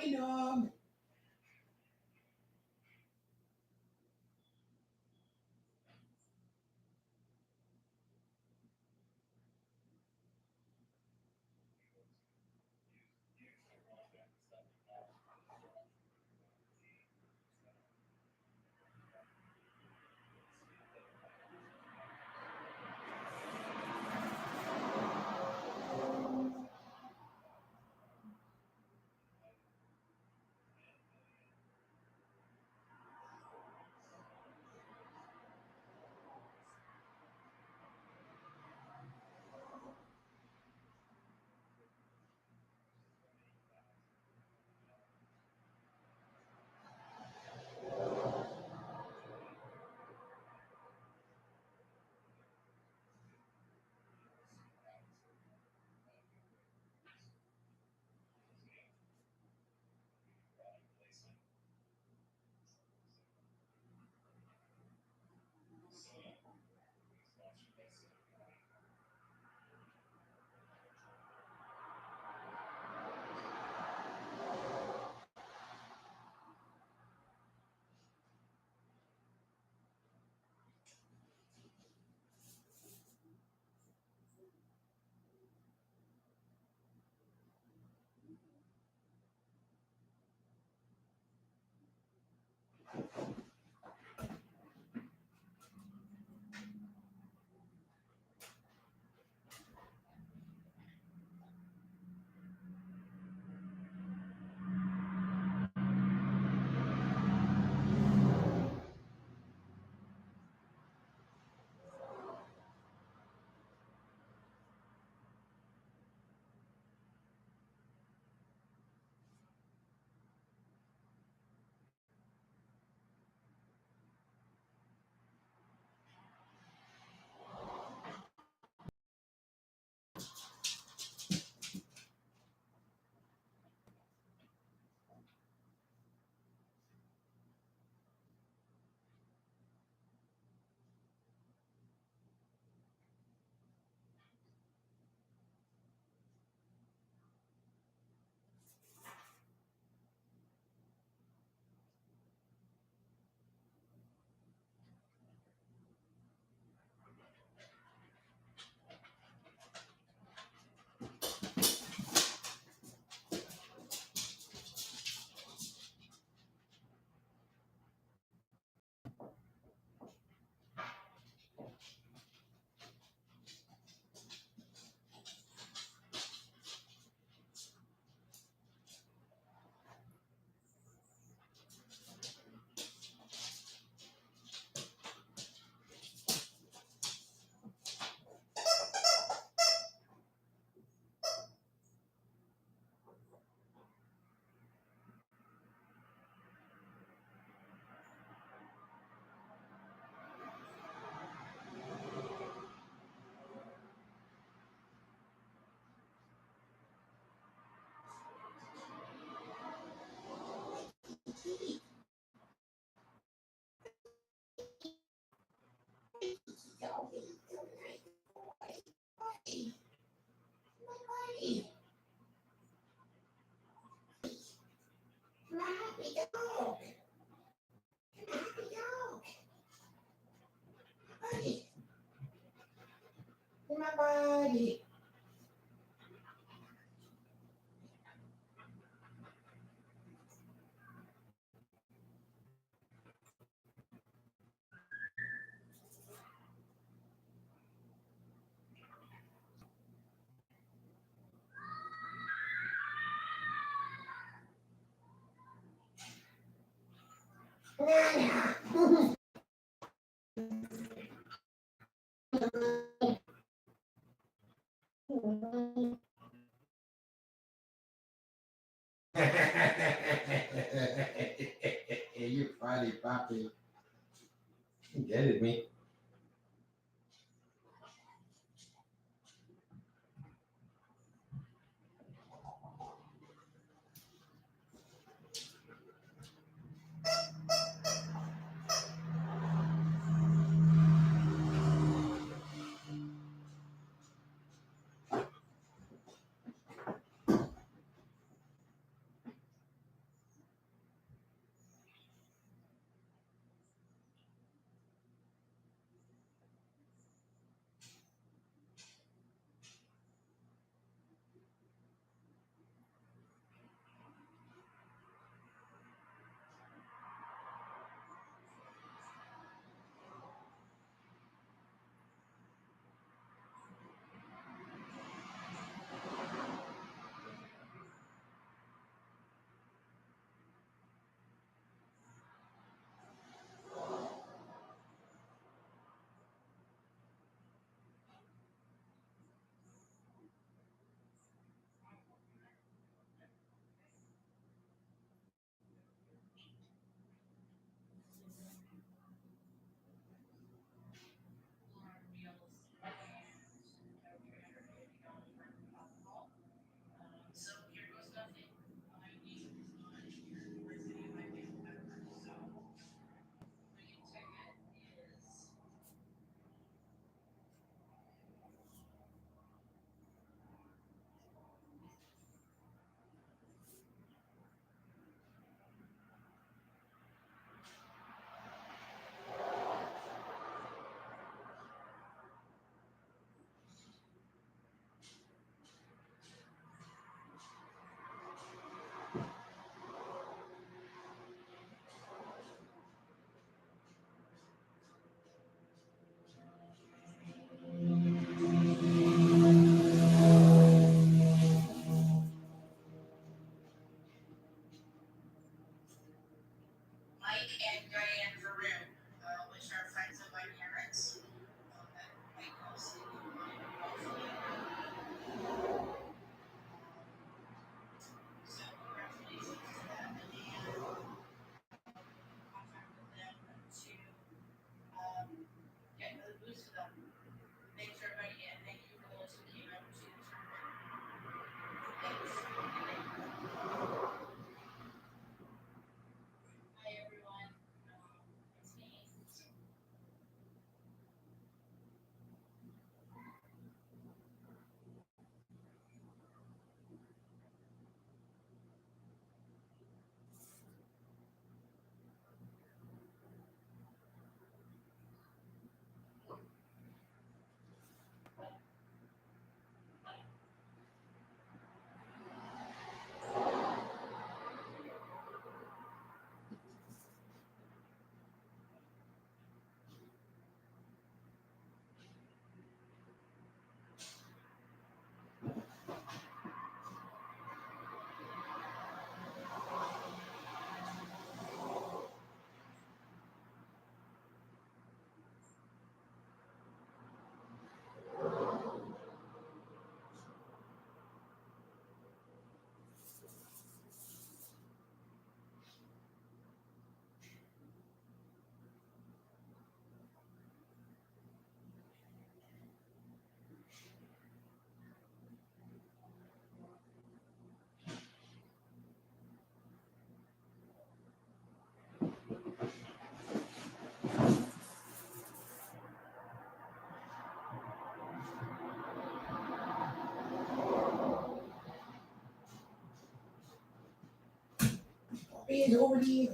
puppy dog. My buddy. You funny puppy. You get it, me. He's over there.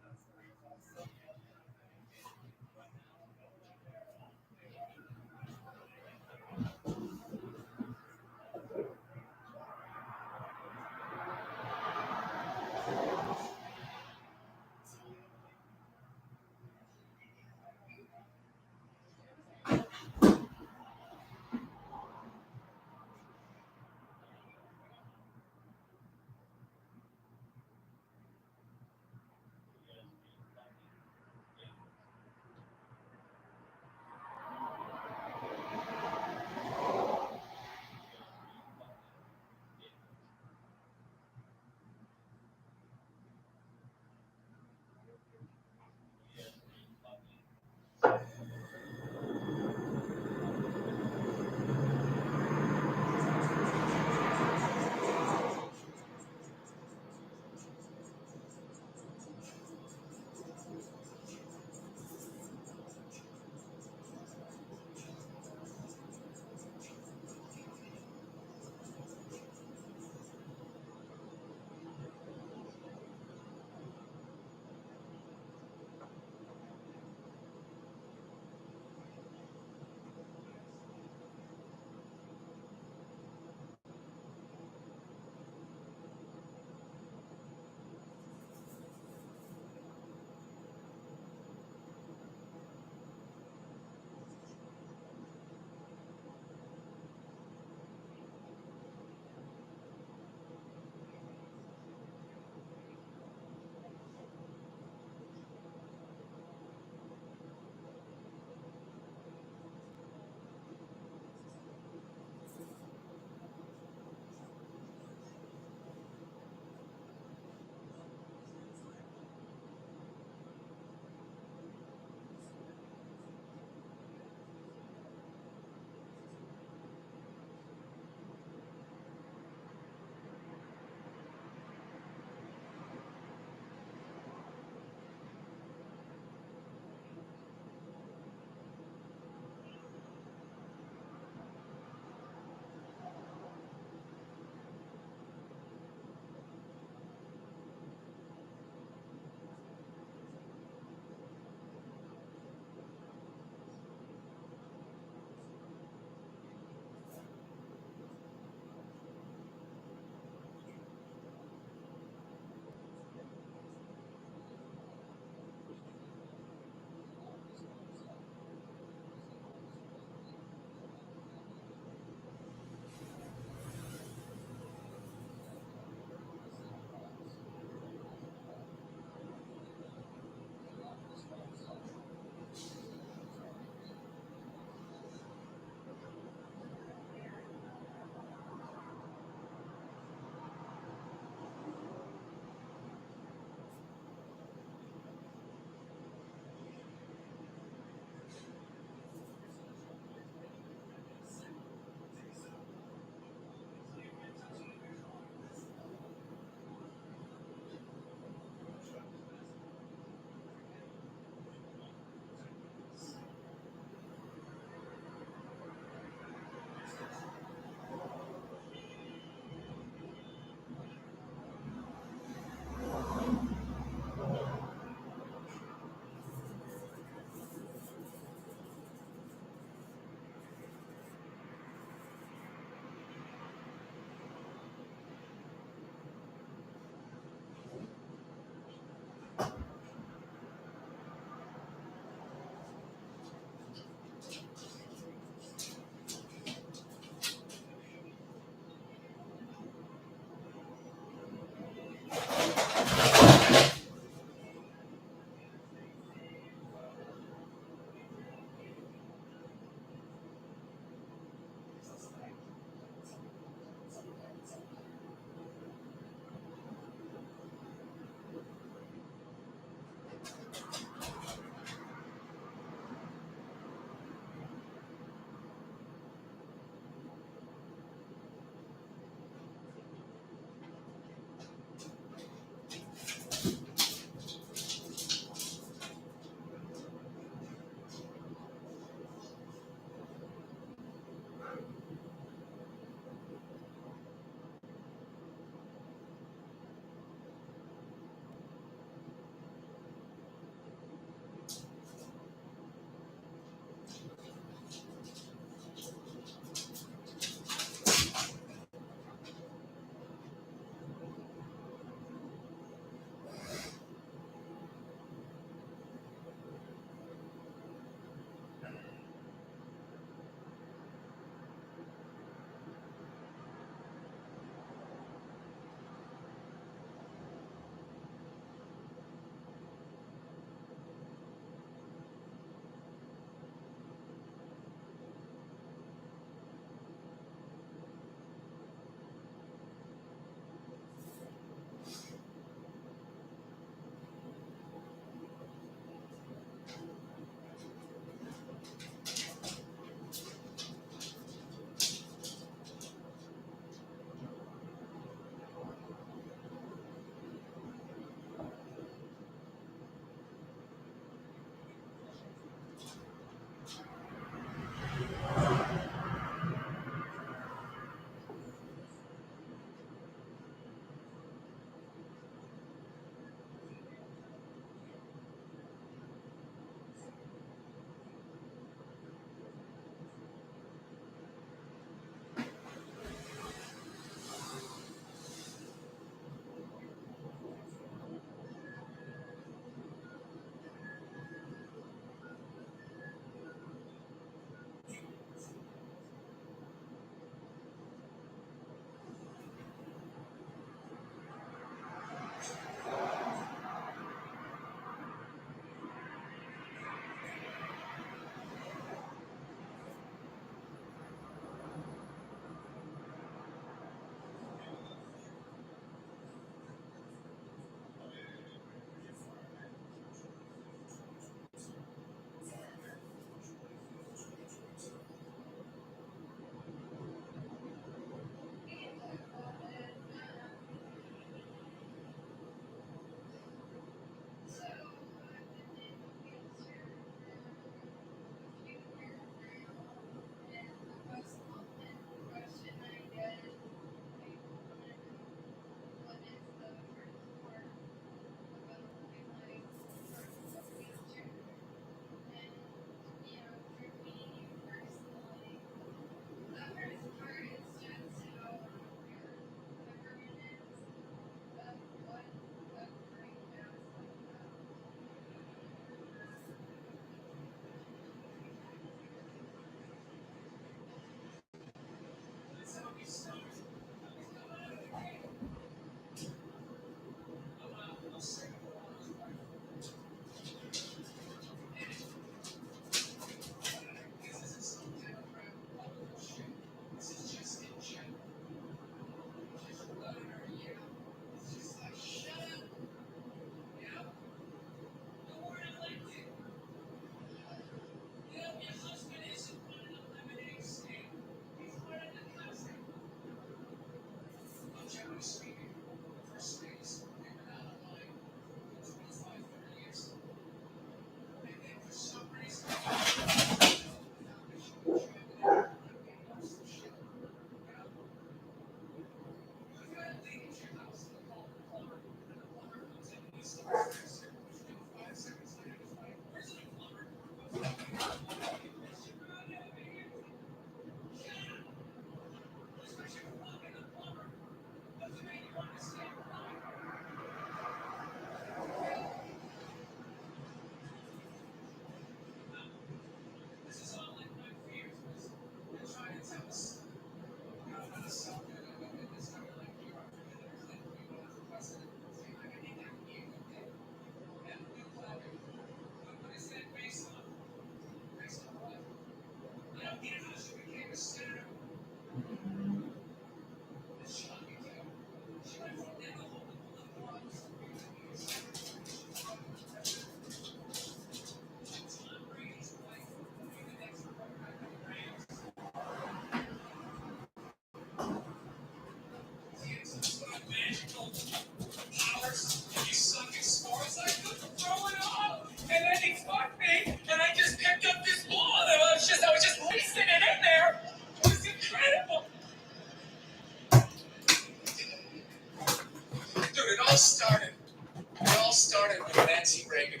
started with Nancy Reagan.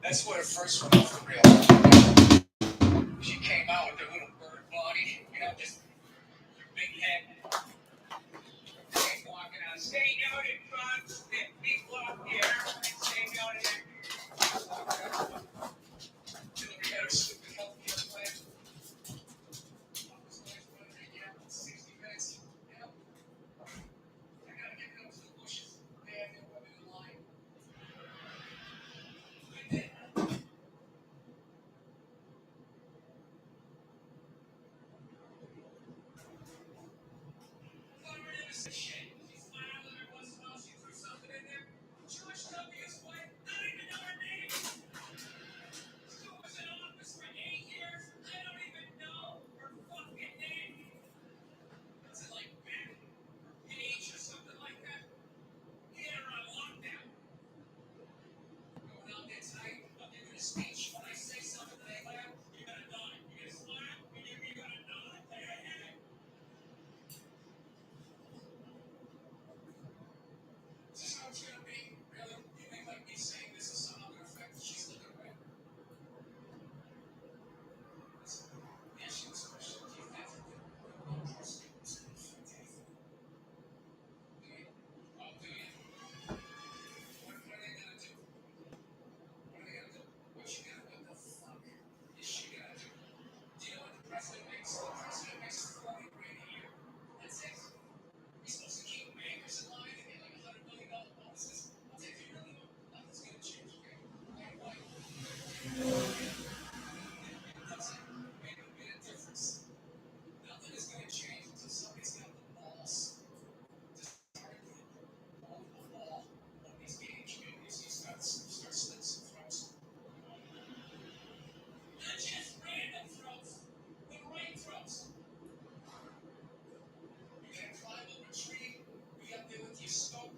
That's where it first went off the rails. She came out with her little bird body, just her big head. Came walking out, stay out in front, get people up here, and stay out here. You look at her stupid healthcare plan. 60 minutes. I gotta get up to the bushes. They have no women in line. Speech. When I say something, they laugh. You gotta nod. You gotta smile. You gotta nod. Hey. Is this how it's gonna be? Really? You think like me saying this is somehow gonna affect that she's looking away? Yeah, she was questioned. Do you think that interesting was gonna affect anything? Do you? Oh, do you? What are they gonna do? What are they gonna do? What the fuck is she gonna do? Do you know what the president makes? The president makes $40 grand a year. That's it. He's supposed to keep bankers in line and get like $100 million bonuses. I'll take $2 million. Nothing's gonna change, okay? Why? That's it. Make a bit of difference. Nothing is gonna change until somebody's got the balls to start over the wall of these gated communities. He's got to start slitting some throats. Not just random throats, the right throats. You can climb up a tree, be up there with your scope,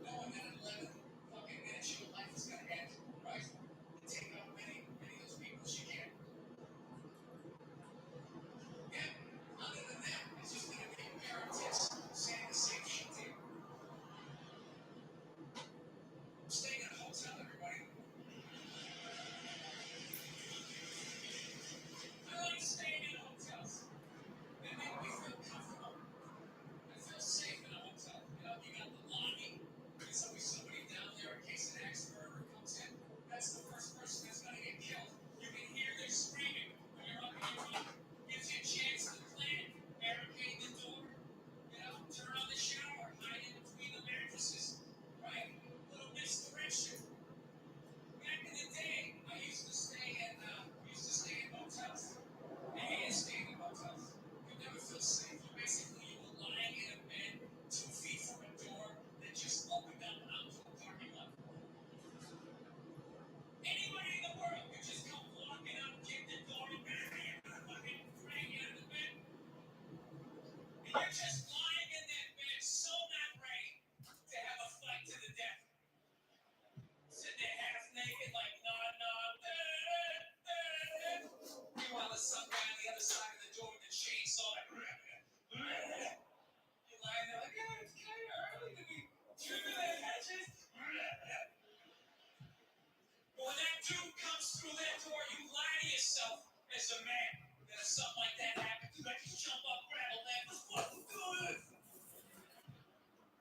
knowing that in 11 fucking minutes your life is gonna end, right? And take out many of those people as you can. Yeah, other than that, it's just gonna be heretics saying the same shit to you. I'm staying in a hotel, everybody. I like staying in hotels. They make me feel comfortable. I feel safe in a hotel. You got the lobby. There's always somebody down there in case an axe murderer comes in. That's the first person that's gonna get killed. You can hear them screaming when you're up in your room. Gives you a chance to plan, barricade the door, turn on the shower, hide in between the mattresses, right? Little misdirection. Back in the day, I used to stay in motels. I hated staying in motels. You never feel safe. You were lying in a bed 2 feet from a door that just opened up onto a parking lot. Anybody in the world could just come walking up, kick the door, and fucking drag you out of the bed. And you're just lying in that bed, so not ready to have a fight to the death. Sitting there half naked, like, Meanwhile, there's some guy on the other side of the door with a chainsaw, like, you're lying there like, yeah, it's kind of early to be trimming the hedges. But when that dude comes through that door, you lie to yourself as a man that if something like that happens, you like to jump up, grab a leg, let's fucking do this.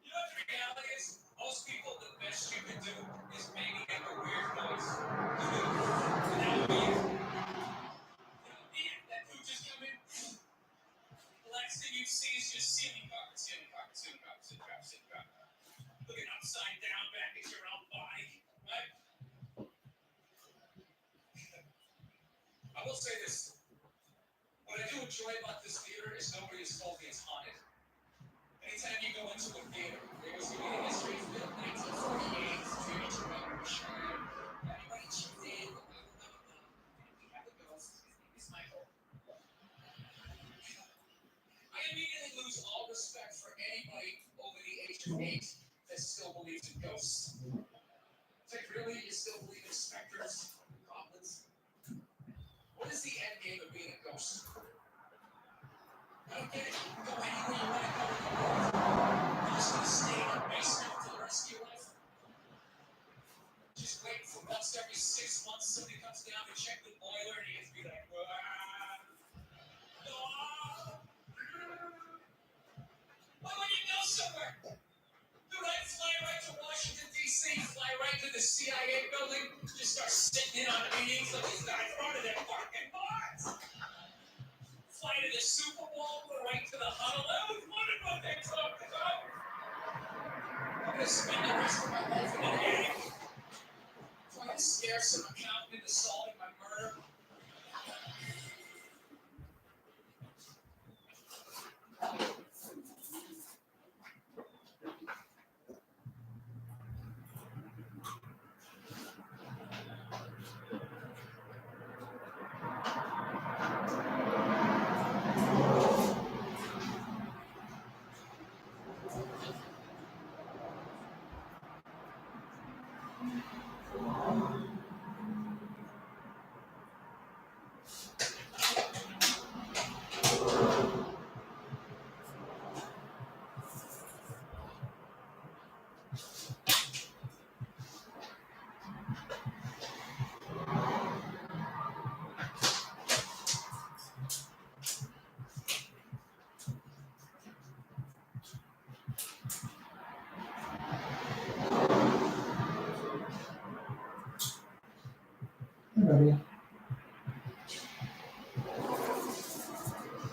You know what the reality is? Most people, the best you can do is maybe make a weird noise. And that would be it. That dude just come in. The last thing you see is just ceiling carpet. Looking upside down back at your own body, right? I will say this. What I do enjoy about this theater is nobody has told me it's haunted. Anytime you go into a theater, they always give you the history of built 1948, J.H. Anybody chipped in? We have a ghost. His name is Michael. I immediately lose all respect for anybody over the age of 8 that still believes in ghosts. It's like, really? You still believe in specters, goblins? What is the end game of being a ghost? I don't get it. You can go anywhere you want to go in the world. You're just going to stay in a basement for the rest of your life? just waiting for once every 6 months somebody comes down to check the boiler and he gets to be like, why would you go somewhere? Dude, I'd fly right to Washington, D.C., fly right to the CIA building, just start sitting in on meetings like these guys running their fucking bars. Fly to the Super Bowl, go right to the huddle. I was wondering what they talked about. I'm going to spend the rest of my life in an attic, trying to scare some accountant into solving my murder.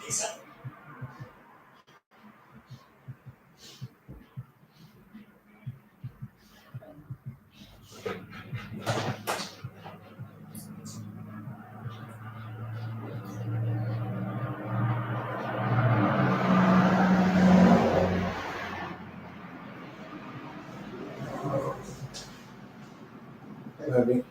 Lisa. Hey, baby.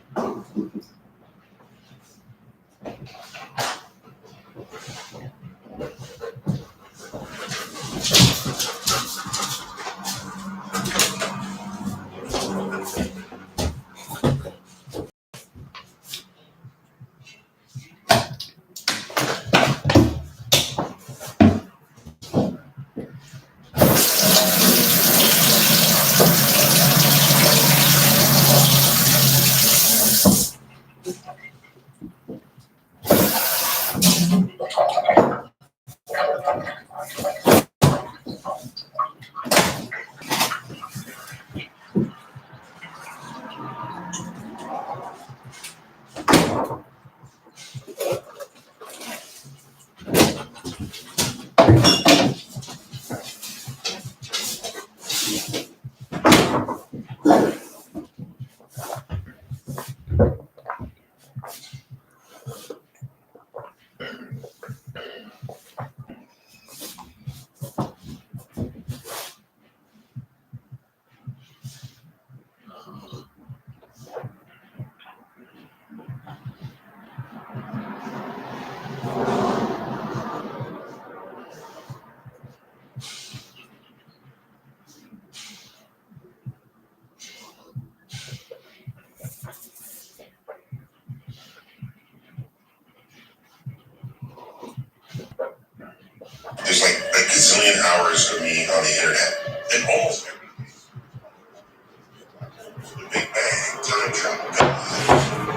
There's like a gazillion hours of me on the internet, and almost everything. The Big Bang, time travel.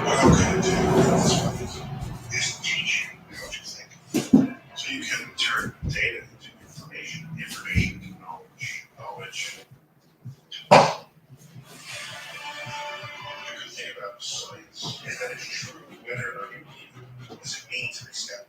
What I'm going to do with this one is teach you how to think. So you can turn data into information, information into knowledge, knowledge into the good thing about science is that it's true whether or not you believe it. Does it mean to accept?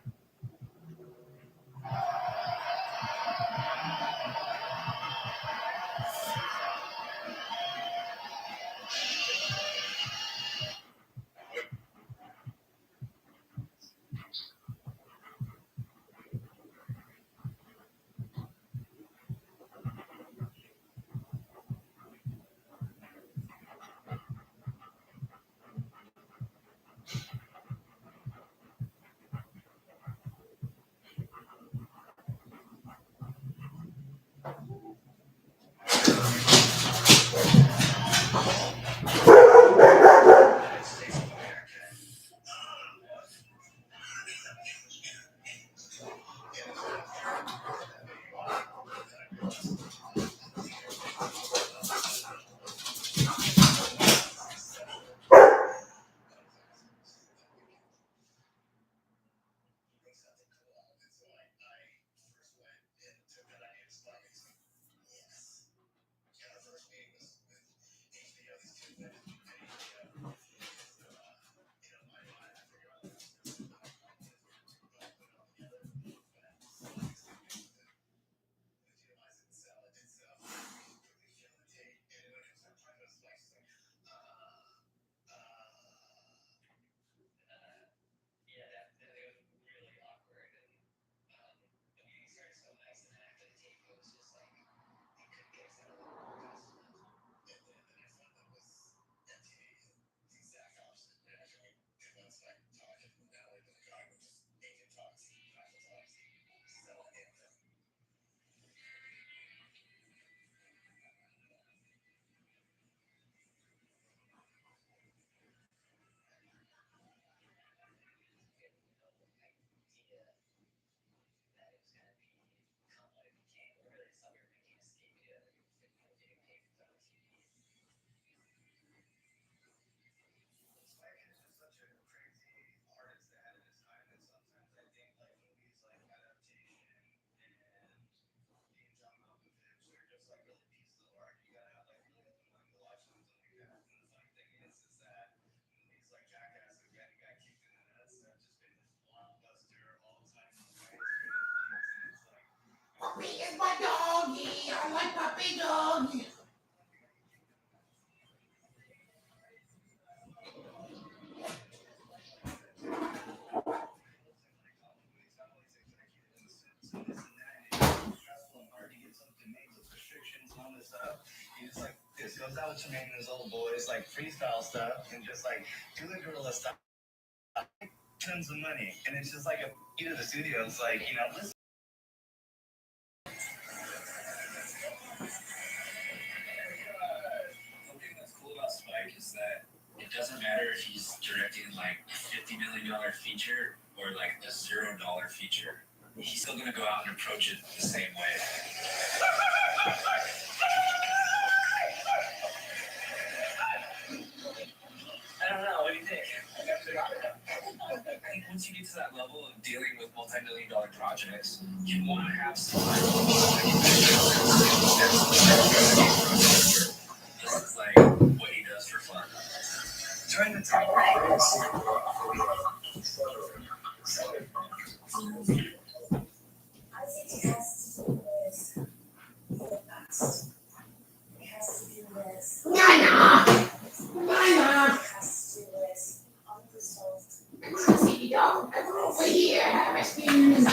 Puppy is my doggy. I like puppy doggy. He just like this goes out to his old boys, like freestyle stuff, and just like do the gorilla stuff. Tons of money, and it's just like the studio. It's like listen. One thing that's cool about Spike is that it doesn't matter if he's directing like a $50 million feature or like a $0 feature. He's still gonna go out and approach it the same way. I don't know. What do you think? I think once you get to that level of dealing with multi-million-dollar projects, you want to have somebody. This is like what he does for fun. Join the top. Nana. Come on, Sadie dog. Come over here. Have a spoon.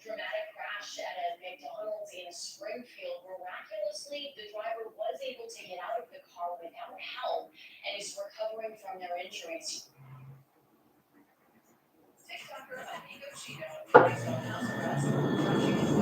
Dramatic crash at a McDonald's in Springfield. Miraculously, the driver was able to get out of the car without help and is recovering from their injuries. TikToker Amigo Cheeto faced on house arrest for crashing his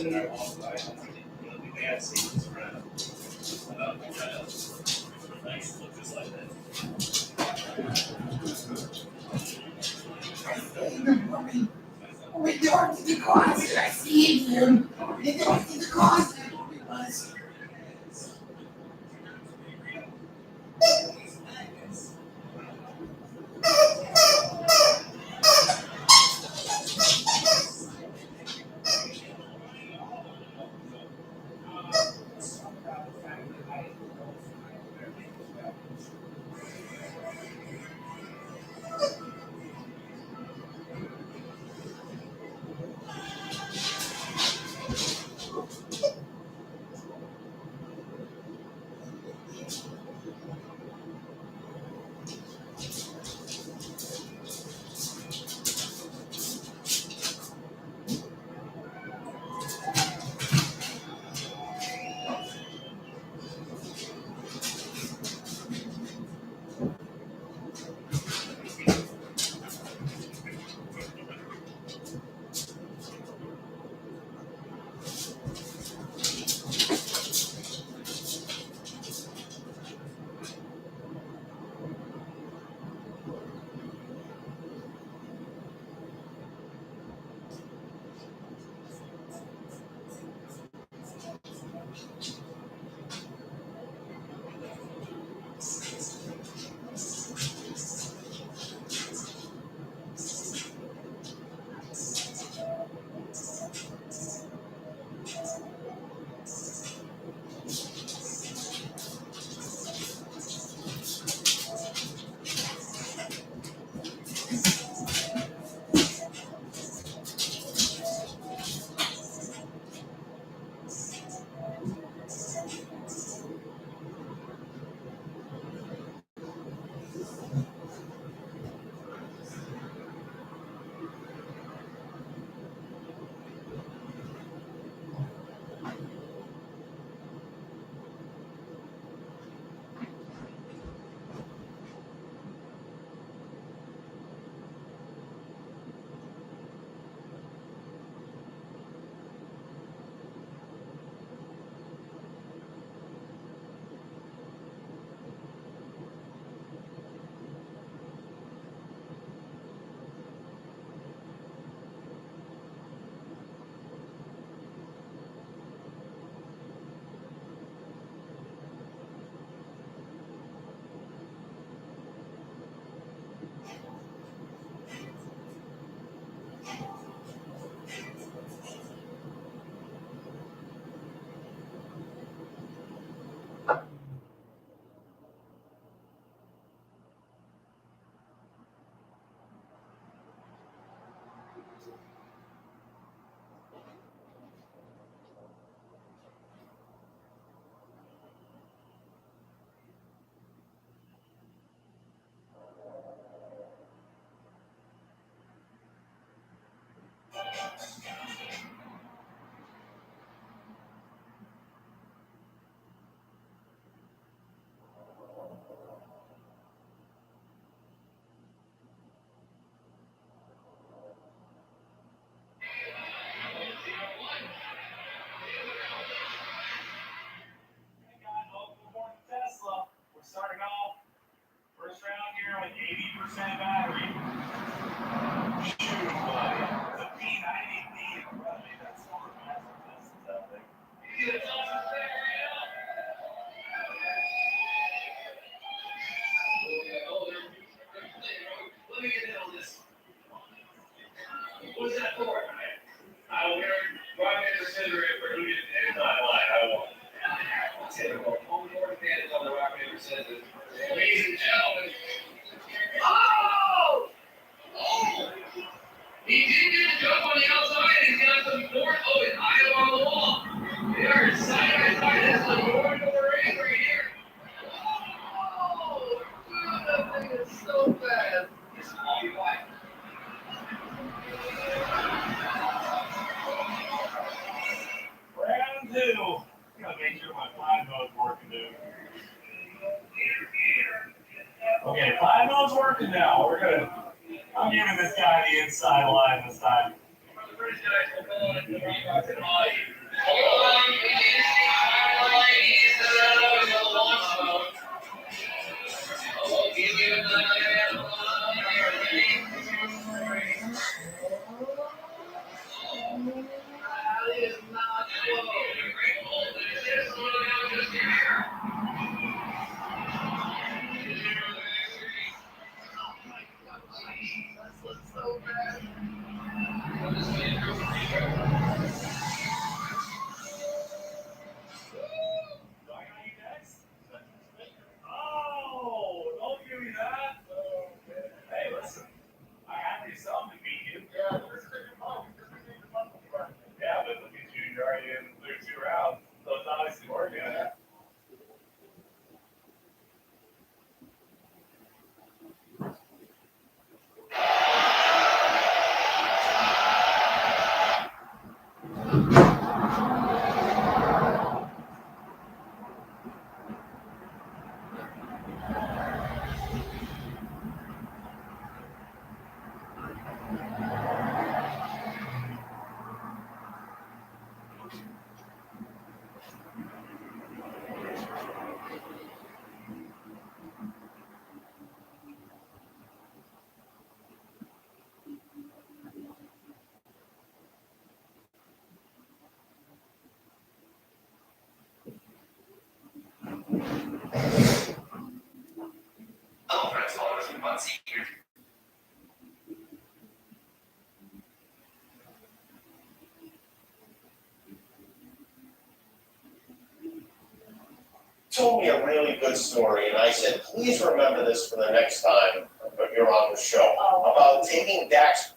We don't see the closet. I see him. We don't see the closet. We're starting off first round here with 80% battery. Shoot, buddy. The P90B. Really, that's one of the massive systems out there. It's awesome figuring it out. Let me get in on this. What's that for? I will hear rock paper scissors for who did it inside line. I won. Typical. Home court advantage on the rock paper scissors. Ladies and gentlemen. Oh! Oh! He did get a jump on the outside. He's got some board. Oh, his eye on the wall. They are side by side. This is a door eight right here. Oh! Dude, that thing is so fast. This is all you like. Round two. Gotta make sure my fly mode's working, dude. Okay, fly mode's working now. We're good. I'm giving this guy the inside line this time. Hello, friends, followers, and Muncie here. Told me a really good story, and I said, please remember this for the next time you're on the show about taking Dax.